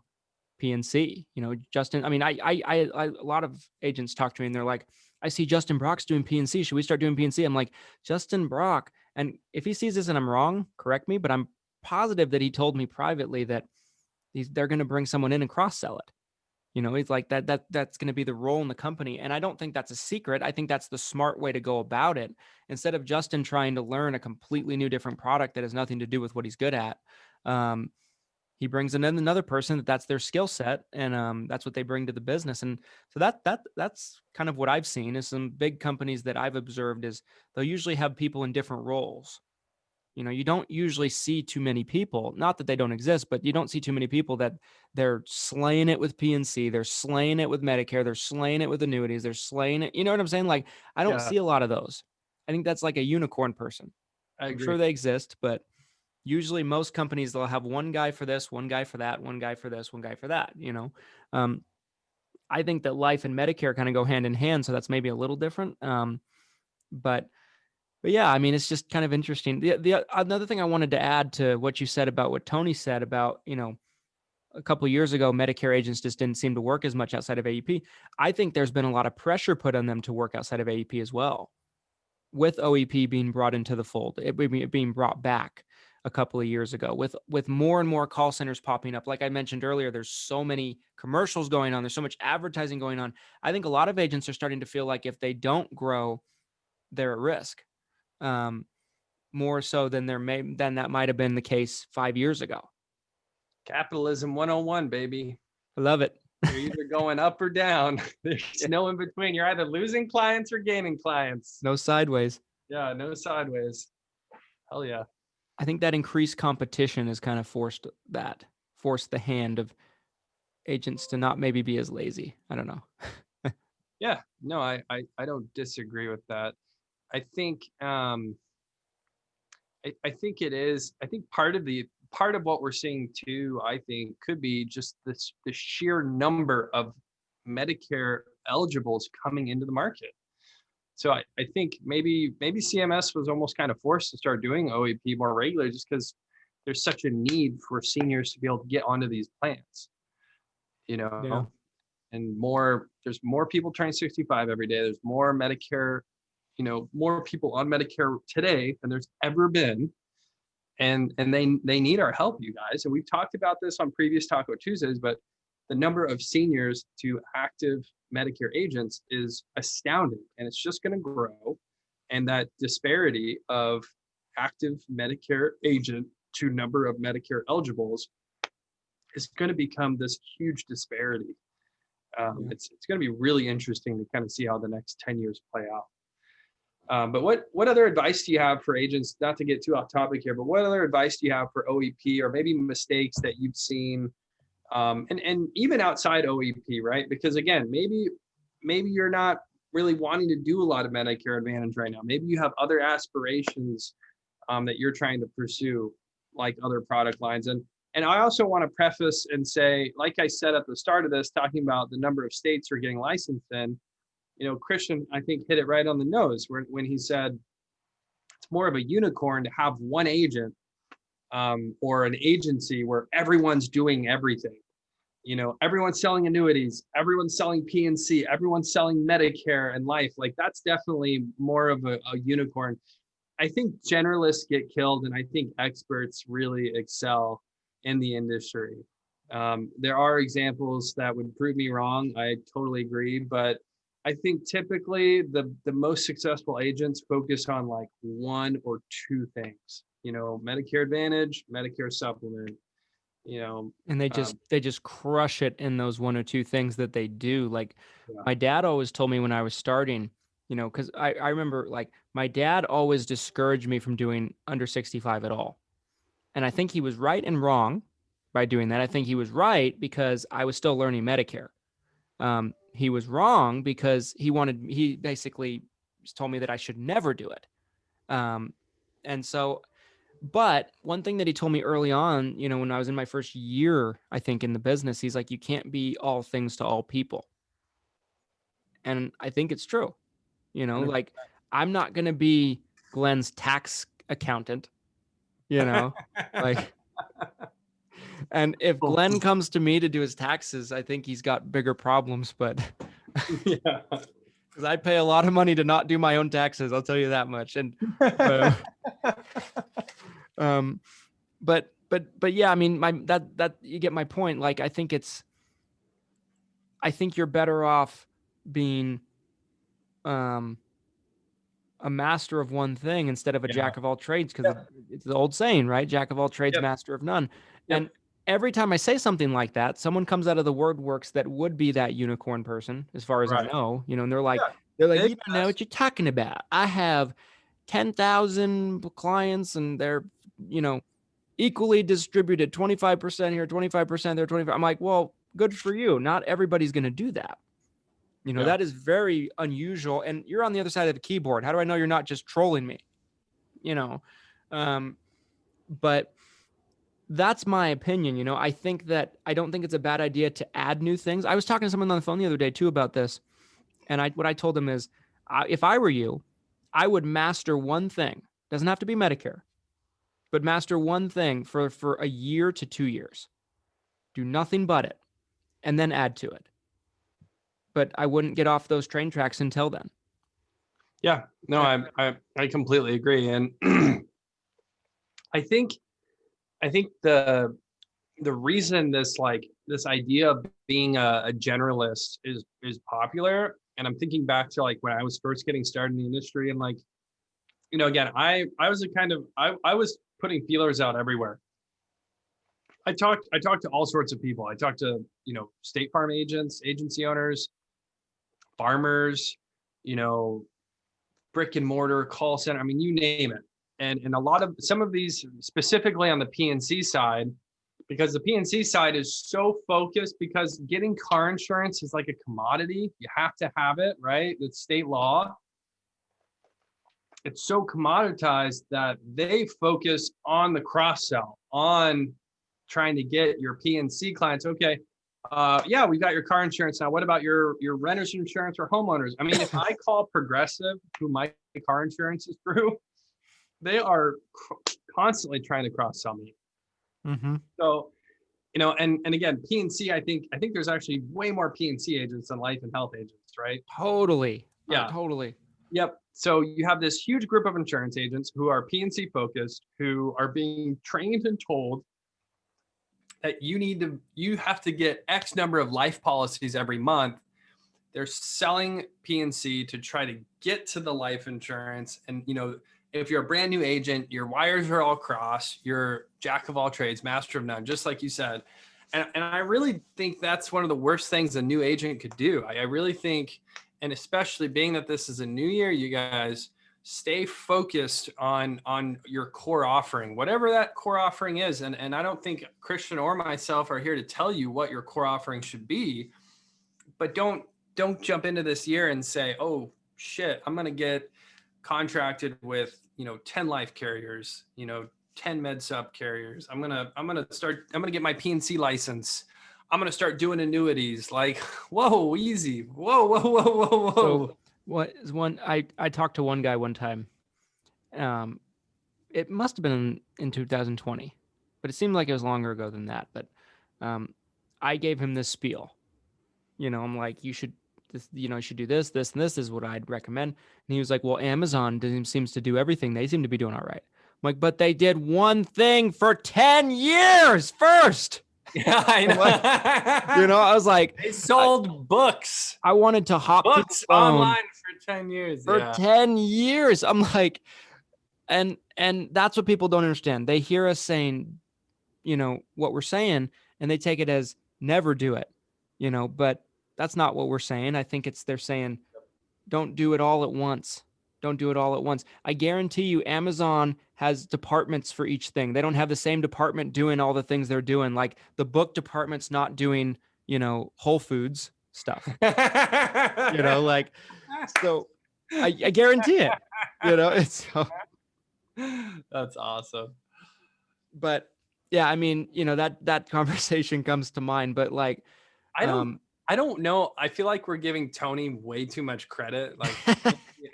PNC. Justin, I mean, I a lot of agents talk to me and they're like, I see Justin Brock's doing PNC. Should we start doing PNC? I'm like, Justin Brock. And if he sees this and I'm wrong, correct me, but I'm positive that he told me privately that they're going to bring someone in and cross-sell it. He's like that's going to be the role in the company. And I don't think that's a secret. I think that's the smart way to go about it. Instead of Justin trying to learn a completely new, different product that has nothing to do with what he's good at. He brings in another person that's their skill set, and that's what they bring to the business. And so that's kind of what I've seen is some big companies that I've observed is they'll usually have people in different roles. You don't usually see too many people, not that they don't exist, but you don't see too many people that they're slaying it with PNC, they're slaying it with Medicare, they're slaying it with annuities, they're slaying it. You know what I'm saying? Like, I don't see a lot of those. I think that's like a unicorn person. I'm sure they exist, but usually most companies, they'll have one guy for this, one guy for that, one guy for this, one guy for that, I think that life and Medicare kind of go hand in hand. So that's maybe a little different. But yeah, I mean, it's just kind of interesting. The another thing I wanted to add to what you said about what Tony said about, a couple of years ago, Medicare agents just didn't seem to work as much outside of AEP. I think there's been a lot of pressure put on them to work outside of AEP as well, with OEP being brought into the fold, it being brought back a couple of years ago, with more and more call centers popping up. Like I mentioned earlier, there's so many commercials going on. There's so much advertising going on. I think a lot of agents are starting to feel like if they don't grow, they're at risk. More so than that might have been the case 5 years ago. Capitalism 101, baby. I love it. You're either going up or down. There's no in between. You're either losing clients or gaining clients. No sideways. Yeah, no sideways. Hell yeah. I think that increased competition has kind of forced the hand of agents to not maybe be as lazy. I don't know. Yeah, no, I don't disagree with that. I think I think it is. I think part of what we're seeing too, I think, could be just the sheer number of Medicare eligibles coming into the market. So I think maybe CMS was almost kind of forced to start doing OEP more regularly just because there's such a need for seniors to be able to get onto these plans. And there's more people turning 65 every day. There's more Medicare. More people on Medicare today than there's ever been. And they need our help, you guys. And we've talked about this on previous Taco Tuesdays, but the number of seniors to active Medicare agents is astounding. And it's just going to grow. And that disparity of active Medicare agent to number of Medicare eligibles is going to become this huge disparity. It's going to be really interesting to kind of see how the next 10 years play out. But what other advice do you have for agents, not to get too off topic here, but what other advice do you have for OEP or maybe mistakes that you've seen and even outside OEP, right? Because again, maybe you're not really wanting to do a lot of Medicare Advantage right now. Maybe you have other aspirations that you're trying to pursue, like other product lines. And And I also want to preface and say, like I said at the start of this, talking about the number of states we're getting licensed in, Christian, I think, hit it right on the nose when he said it's more of a unicorn to have one agent or an agency where everyone's doing everything. Everyone's selling annuities, everyone's selling P&C, everyone's selling Medicare and life. Like that's definitely more of a unicorn. I think generalists get killed, and I think experts really excel in the industry. There are examples that would prove me wrong. I totally agree, but I think typically the most successful agents focus on like one or two things. Medicare Advantage, Medicare Supplement. And they just crush it in those one or two things that they do. Like Yeah. my dad always told me when I was starting, because I remember like my dad always discouraged me from doing under 65 at all. And I think he was right and wrong by doing that. I think he was right because I was still learning Medicare. He was wrong because he basically told me that I should never do it. And so, but one thing that he told me early on, when I was in my first year, I think in the business, he's like, you can't be all things to all people. And I think it's true, like I'm not going to be Glenn's tax accountant, like, and if Glenn comes to me to do his taxes, I think he's got bigger problems, but Yeah. because I pay a lot of money to not do my own taxes, I'll tell you that much. And, but yeah, I mean, that you get my point. Like, I think you're better off being, a master of one thing instead of a jack of all trades. Cause it's the old saying, right? Jack of all trades, master of none. And every time I say something like that, someone comes out of the WordWorks that would be that unicorn person, as far as I know, and they're like, you don't know what you're talking about. I have 10,000 clients and they're, equally distributed, 25% here, 25% there, 25. I'm like, well, good for you. Not everybody's going to do that. That is very unusual. And you're on the other side of the keyboard. How do I know you're not just trolling me? But that's my opinion. I don't think it's a bad idea to add new things. I was talking to someone on the phone the other day too about this. And what I told them is, if I were you, I would master one thing. Doesn't have to be Medicare, but master one thing for a year to 2 years. Do nothing but it, and then add to it. But I wouldn't get off those train tracks until then. Yeah, no, I completely agree. And I think the reason this idea of being a generalist is popular. And I'm thinking back to like when I was first getting started in the industry, and like, again, I was I was putting feelers out everywhere. I talked to all sorts of people. I talked to, state farm agents, agency owners, farmers, brick and mortar, call center. I mean, you name it. And some of these specifically on the P&C side, because the P&C side is so focused, because getting car insurance is like a commodity. You have to have it, right? It's state law. It's so commoditized that they focus on the cross sell, on trying to get your P&C clients. Okay, we got your car insurance now. What about your renter's insurance or homeowners? I mean, if I call Progressive, who my car insurance is through, they are constantly trying to cross sell me. Mm-hmm. So, and again, P&C, I think there's actually way more P&C agents than life and health agents, right? Totally. Yeah. Totally. Yep. So you have this huge group of insurance agents who are P&C focused, who are being trained and told that you have to get X number of life policies every month. They're selling P&C to try to get to the life insurance. And, if you're a brand new agent, your wires are all crossed, you're jack of all trades, master of none, just like you said. And I really think that's one of the worst things a new agent could do. I really think, and especially being that this is a new year, you guys stay focused on your core offering, whatever that core offering is. And I don't think Christian or myself are here to tell you what your core offering should be, but don't jump into this year and say, oh shit, I'm going to get contracted with, 10 life carriers, 10 med sup carriers. I'm gonna get my PNC license. I'm gonna start doing annuities. Like, whoa, easy. Whoa. So what is one? I talked to one guy one time. It must have been in 2020, but it seemed like it was longer ago than that. But I gave him this spiel. I'm like, you should you should do this, this, and this is what I'd recommend. And he was like, well, Amazon seems to do everything. They seem to be doing all right. I'm like, but they did one thing for 10 years first. Yeah, I know. Like, I was like, they sold books. I wanted to hop books online for 10 years. For 10 years. I'm like, and that's what people don't understand. They hear us saying, what we're saying, and they take it as never do it, but that's not what we're saying. I think they're saying, don't do it all at once. Don't do it all at once. I guarantee you Amazon has departments for each thing. They don't have the same department doing all the things they're doing. Like the book department's not doing, Whole Foods stuff, like, so I guarantee it, it's so. That's awesome. But yeah, I mean, that conversation comes to mind, but like, I don't know. I feel like we're giving Tony way too much credit. Like,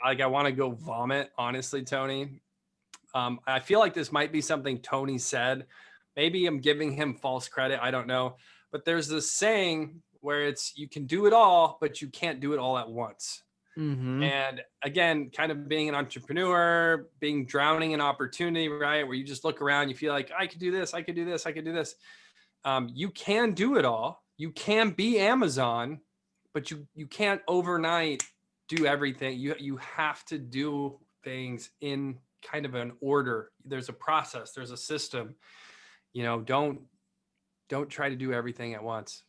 like I want to go vomit, honestly, Tony. I feel like this might be something Tony said. Maybe I'm giving him false credit. I don't know. But there's this saying where you can do it all, but you can't do it all at once. Mm-hmm. And again, kind of being an entrepreneur, drowning in opportunity, right? Where you just look around, you feel like I could do this, I could do this, I could do this. You can do it all. You can be Amazon, but you can't overnight do everything. You have to do things in kind of an order. There's a process, there's a system. Don't try to do everything at once.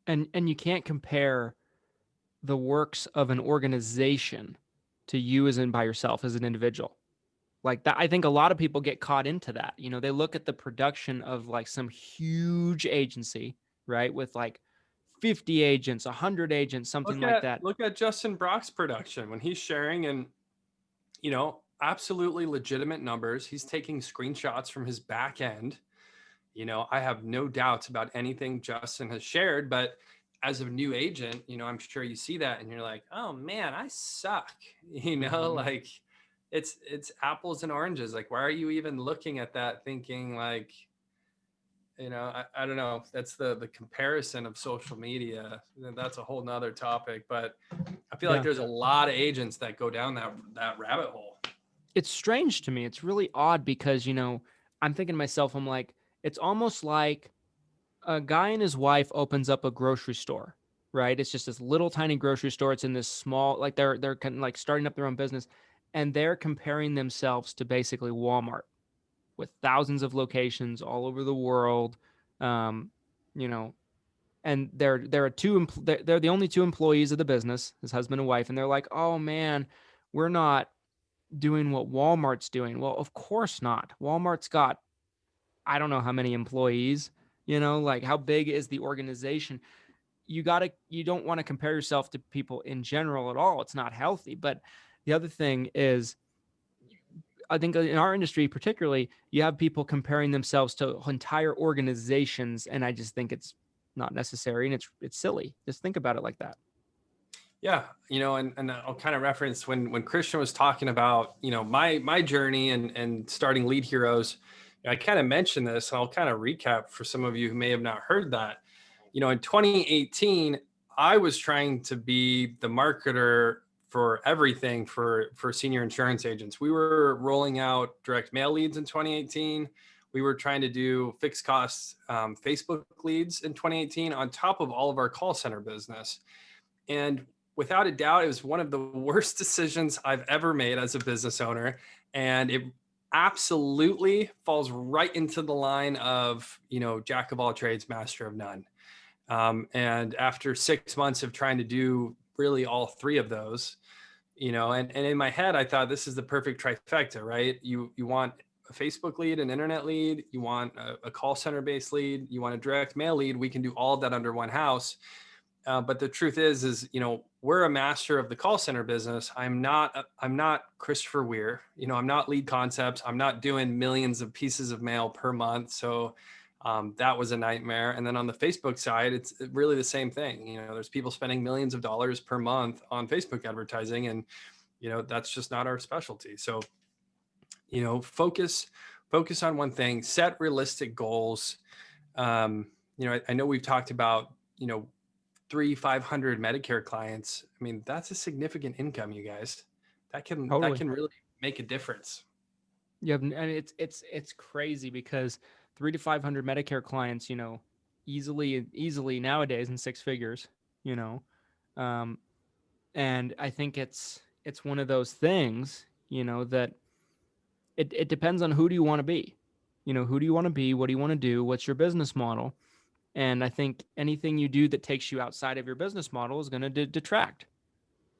And you can't compare the works of an organization to you as in by yourself as an individual. Like that, I think a lot of people get caught into that. They look at the production of like some huge agency, right? With like 50 agents, 100 agents, something like that. Look at Justin Brock's production when he's sharing and, absolutely legitimate numbers. He's taking screenshots from his back end. I have no doubts about anything Justin has shared, but as a new agent, I'm sure you see that and you're like, oh man, I suck. Mm-hmm. Like it's apples and oranges. Like, why are you even looking at that thinking like, I don't know. That's the comparison of social media. That's a whole nother topic, but I feel like there's a lot of agents that go down that rabbit hole. It's strange to me. It's really odd because, I'm thinking to myself, I'm like, it's almost like a guy and his wife opens up a grocery store, right? It's just this little tiny grocery store. It's in this small, like they're kind of like starting up their own business, and they're comparing themselves to basically Walmart with thousands of locations all over the world, and they're the only two employees of the business, his husband and wife, and they're like, oh man, we're not doing what Walmart's doing. Well, of course not. Walmart's got, I don't know how many employees, like how big is the organization? You don't want to compare yourself to people in general at all. It's not healthy. But the other thing is, I think in our industry, particularly, you have people comparing themselves to entire organizations. And I just think it's not necessary and it's silly. Just think about it like that. Yeah. And I'll kind of reference when Christian was talking about, my journey and starting Lead Heroes, I kind of mentioned this, and I'll kind of recap for some of you who may have not heard that. In 2018, I was trying to be the marketer for everything for senior insurance agents. We were rolling out direct mail leads in 2018. We were trying to do fixed costs Facebook leads in 2018 on top of all of our call center business. And without a doubt, it was one of the worst decisions I've ever made as a business owner. And it absolutely falls right into the line of, jack of all trades, master of none. And after 6 months of trying to do really all three of those, and in my head, I thought this is the perfect trifecta, right? You want a Facebook lead, an internet lead, you want a call center based lead, you want a direct mail lead. We can do all of that under one house. But the truth is, we're a master of the call center business. I'm not Christopher Weir. I'm not Lead Concepts. I'm not doing millions of pieces of mail per month. So that was a nightmare. And then on the Facebook side, it's really the same thing. There's people spending millions of dollars per month on Facebook advertising, and that's just not our specialty. So focus on one thing, set realistic goals. I know we've talked about 300-500 Medicare clients. I mean, that's a significant income, you guys. That can really make a difference. Yeah, and it's crazy because 300 to 500 Medicare clients, easily nowadays in six figures, and I think it's one of those things, that it depends on who do you want to be, who do you want to be, what do you want to do, what's your business model. And I think anything you do that takes you outside of your business model is going to detract.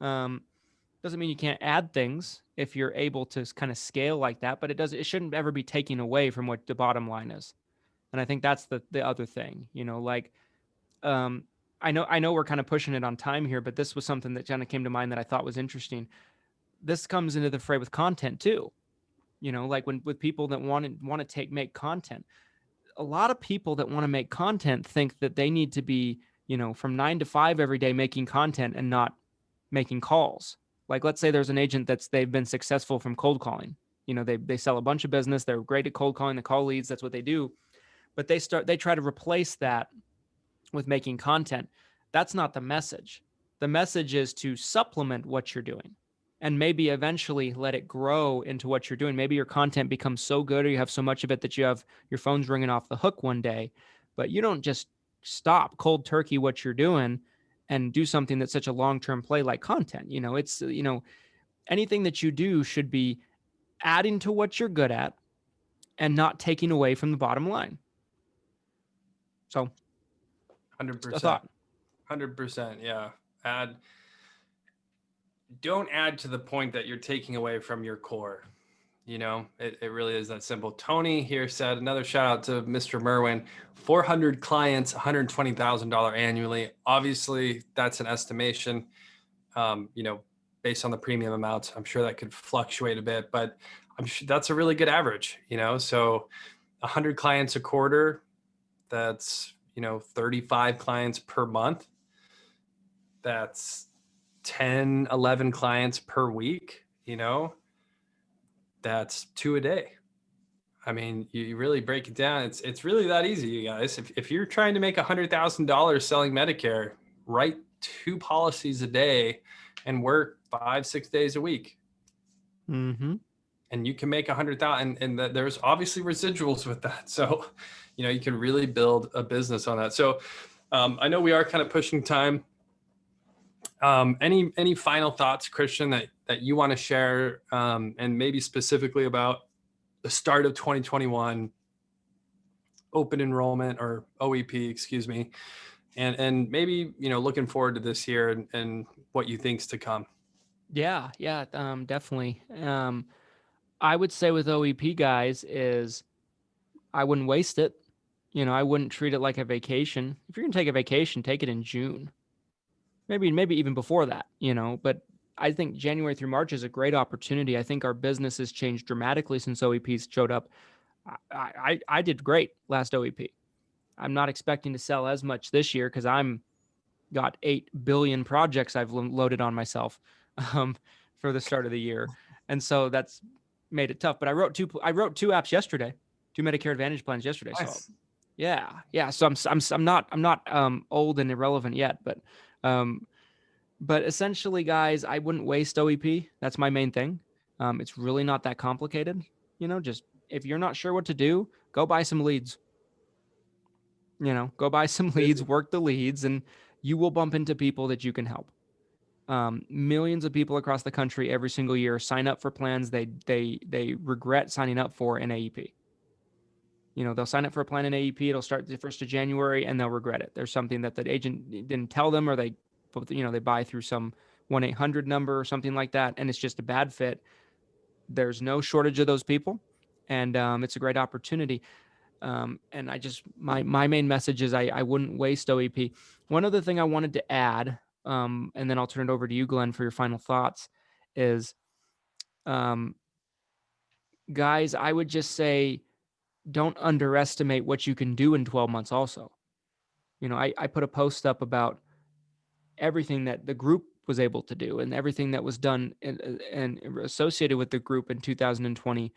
Doesn't mean you can't add things if you're able to kind of scale like that, but it shouldn't ever be taking away from what the bottom line is. And I think that's the other thing, I know we're kind of pushing it on time here, but this was something that kind of came to mind that I thought was interesting. This comes into the fray with content too, like with people that want to make content. A lot of people that want to make content think that they need to be, from 9 to 5 every day making content and not making calls. Like, let's say there's an agent they've been successful from cold calling. They sell a bunch of business. They're great at cold calling. They call leads. That's what they do. But they try to replace that with making content. That's not the message. The message is to supplement what you're doing and maybe eventually let it grow into what you're doing. Maybe your content becomes so good or you have so much of it that you have your phone's ringing off the hook one day, but you don't just stop cold turkey what you're doing and do something that's such a long-term play like content. It's, anything that you do should be adding to what you're good at and not taking away from the bottom line. So 100%, 100%. Yeah. Don't add to the point that you're taking away from your core. It really is that simple. Tony here said, another shout out to Mr. Merwin, 400 clients, $120,000 annually. Obviously that's an estimation, based on the premium amounts. I'm sure that could fluctuate a bit, but I'm sure that's a really good average, so 100 clients a quarter, that's, 35 clients per month. That's 10, 11 clients per week, that's 2 a day. I mean, you really break it down. It's really that easy, you guys. If you're trying to make $100,000 selling Medicare, write 2 policies a day and work 5-6 days a week. Mm-hmm. And you can make 100,000, and there's obviously residuals with that. So, you can really build a business on that. So, I know we are kind of pushing time. Any final thoughts, Christian, that you want to share, and maybe specifically about the start of 2021 open enrollment, or OEP, excuse me, and maybe, looking forward to this year and what you think's to come? Yeah, definitely. I would say with OEP, guys, is I wouldn't waste it. I wouldn't treat it like a vacation. If you're going to take a vacation, take it in June. Maybe even before that, but I think January through March is a great opportunity. I think our business has changed dramatically since OEPs showed up. I did great last OEP. I'm not expecting to sell as much this year because I'm got 8 billion projects I've loaded on myself for the start of the year. And so that's made it tough, but I wrote two apps yesterday, 2 Medicare Advantage plans yesterday. Nice. So yeah. So I'm not old and irrelevant yet, but essentially, guys, I wouldn't waste OEP. That's my main thing. It's really not that complicated. Just if you're not sure what to do, go buy some leads. Go buy some leads, work the leads, and you will bump into people that you can help. Millions of people across the country every single year sign up for plans they regret signing up for in AEP. They'll sign up for a plan in AEP. It'll start the 1st of January and they'll regret it. There's something that the agent didn't tell them, or they buy through some 1-800 number or something like that, and it's just a bad fit. There's no shortage of those people, and it's a great opportunity. And my main message is I wouldn't waste OEP. One other thing I wanted to add, and then I'll turn it over to you, Glenn, for your final thoughts, is, guys, I would just say, don't underestimate what you can do in 12 months also. I put a post up about everything that the group was able to do and everything that was done and associated with the group in 2020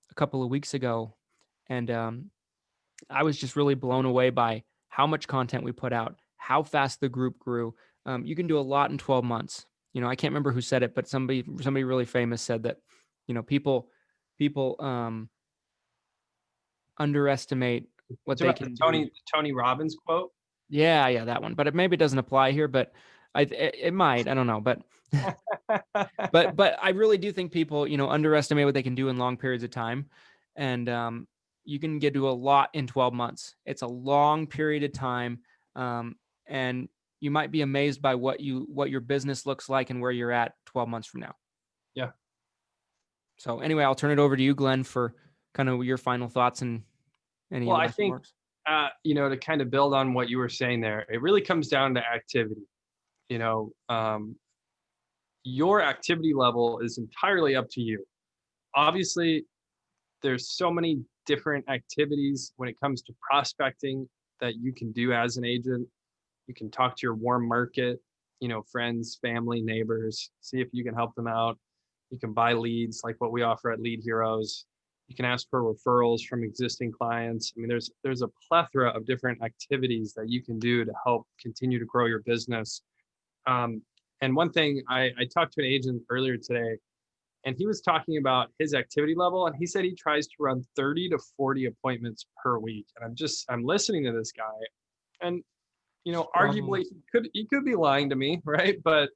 a couple of weeks ago. And I was just really blown away by how much content we put out, how fast the group grew. You can do a lot in 12 months. I can't remember who said it, but somebody really famous said that, people underestimate what they can do. Tony Robbins quote. Yeah, that one. But maybe it doesn't apply here, but it might. I don't know, but but I really do think people, underestimate what they can do in long periods of time, and you can get to a lot in 12 months. It's a long period of time, and you might be amazed by what your business looks like and where you're at 12 months from now. Yeah. So anyway, I'll turn it over to you, Glenn, for kind of your final thoughts and any Well, I last think remarks. to kind of build on what you were saying there, it really comes down to activity. Your activity level is entirely up to you. Obviously, there's so many different activities when it comes to prospecting that you can do as an agent. You can talk to your warm market, friends, family, neighbors, see if you can help them out. You can buy leads like what we offer at Lead Heroes. You can ask for referrals from existing clients. I mean, there's a plethora of different activities that you can do to help continue to grow your business. And one thing, I talked to an agent earlier today, and he was talking about his activity level, and he said he tries to run 30 to 40 appointments per week. And I'm listening to this guy, and arguably he could be lying to me, right? But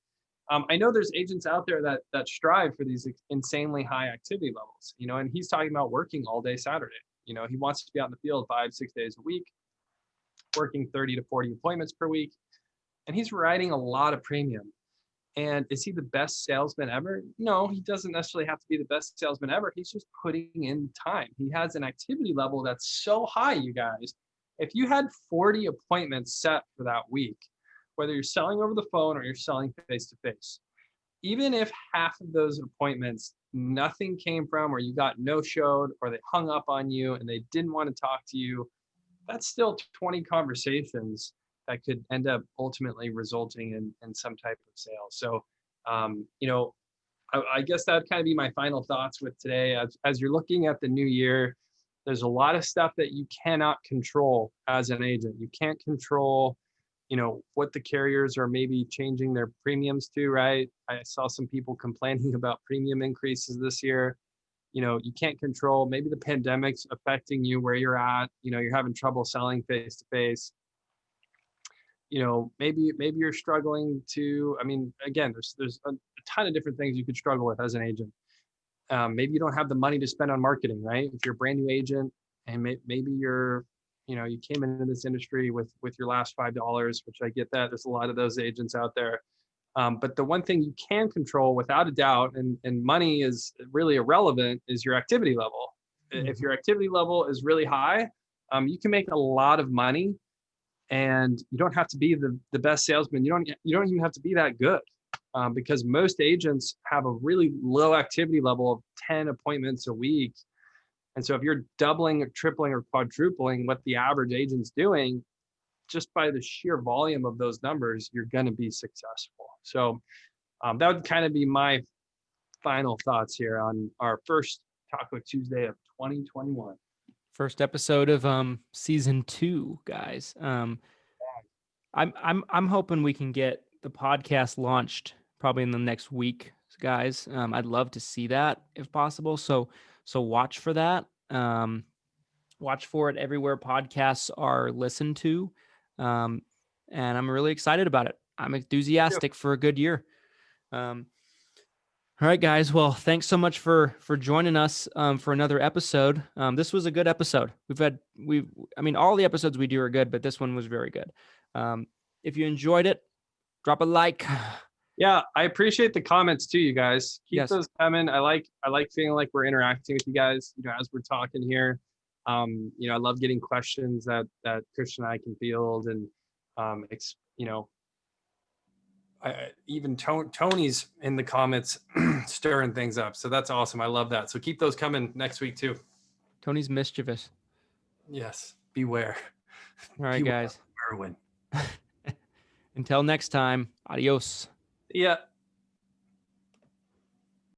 I know there's agents out there that strive for these insanely high activity levels, and he's talking about working all day Saturday. He wants to be out in the field 5-6 days a week, working 30 to 40 appointments per week, and he's writing a lot of premium. And is he the best salesman ever? No, he doesn't necessarily have to be the best salesman ever. He's just putting in time. He has an activity level that's so high, you guys. If you had 40 appointments set for that week, whether you're selling over the phone or you're selling face-to-face, even if half of those appointments nothing came from, or you got no-showed, or they hung up on you and they didn't want to talk to you, that's still 20 conversations that could end up ultimately resulting in some type of sale. So, I guess that'd kind of be my final thoughts with today. As you're looking at the new year, there's a lot of stuff that you cannot control as an agent. You can't control, what the carriers are maybe changing their premiums to, right? I saw some people complaining about premium increases this year. You can't control, maybe the pandemic's affecting you where you're at, you're having trouble selling face-to-face. Maybe you're struggling to, again, there's a ton of different things you could struggle with as an agent. Maybe you don't have the money to spend on marketing, right? If you're a brand new agent and maybe you're, you came into this industry with your last $5, which I get that. There's a lot of those agents out there. But the one thing you can control without a doubt, and money is really irrelevant, is your activity level. Mm-hmm. If your activity level is really high, you can make a lot of money. And you don't have to be the best salesman. You don't even have to be that good, because most agents have a really low activity level of 10 appointments a week. And so if you're doubling or tripling or quadrupling what the average agent's doing, just by the sheer volume of those numbers, you're going to be successful. So that would kind of be my final thoughts here on our first Taco Tuesday of 2021. First episode of season 2, guys. I'm hoping we can get the podcast launched probably in the next week, guys. I'd love to see that if possible. So watch for that. Watch for it everywhere podcasts are listened to. And I'm really excited about it. I'm enthusiastic for a good year. All right, guys. Well, thanks so much for joining us for another episode. This was a good episode. All the episodes we do are good, but this one was very good. If you enjoyed it, drop a like. Yeah, I appreciate the comments too, you guys. Keep those coming. I like feeling like we're interacting with you guys, as we're talking here. I love getting questions that Christian and I can field, and You know, even Tony's in the comments stirring things up. So that's awesome. I love that. So keep those coming next week too. Tony's mischievous. Yes. Beware. All right, guys. Erwin. Until next time, adios. Yeah.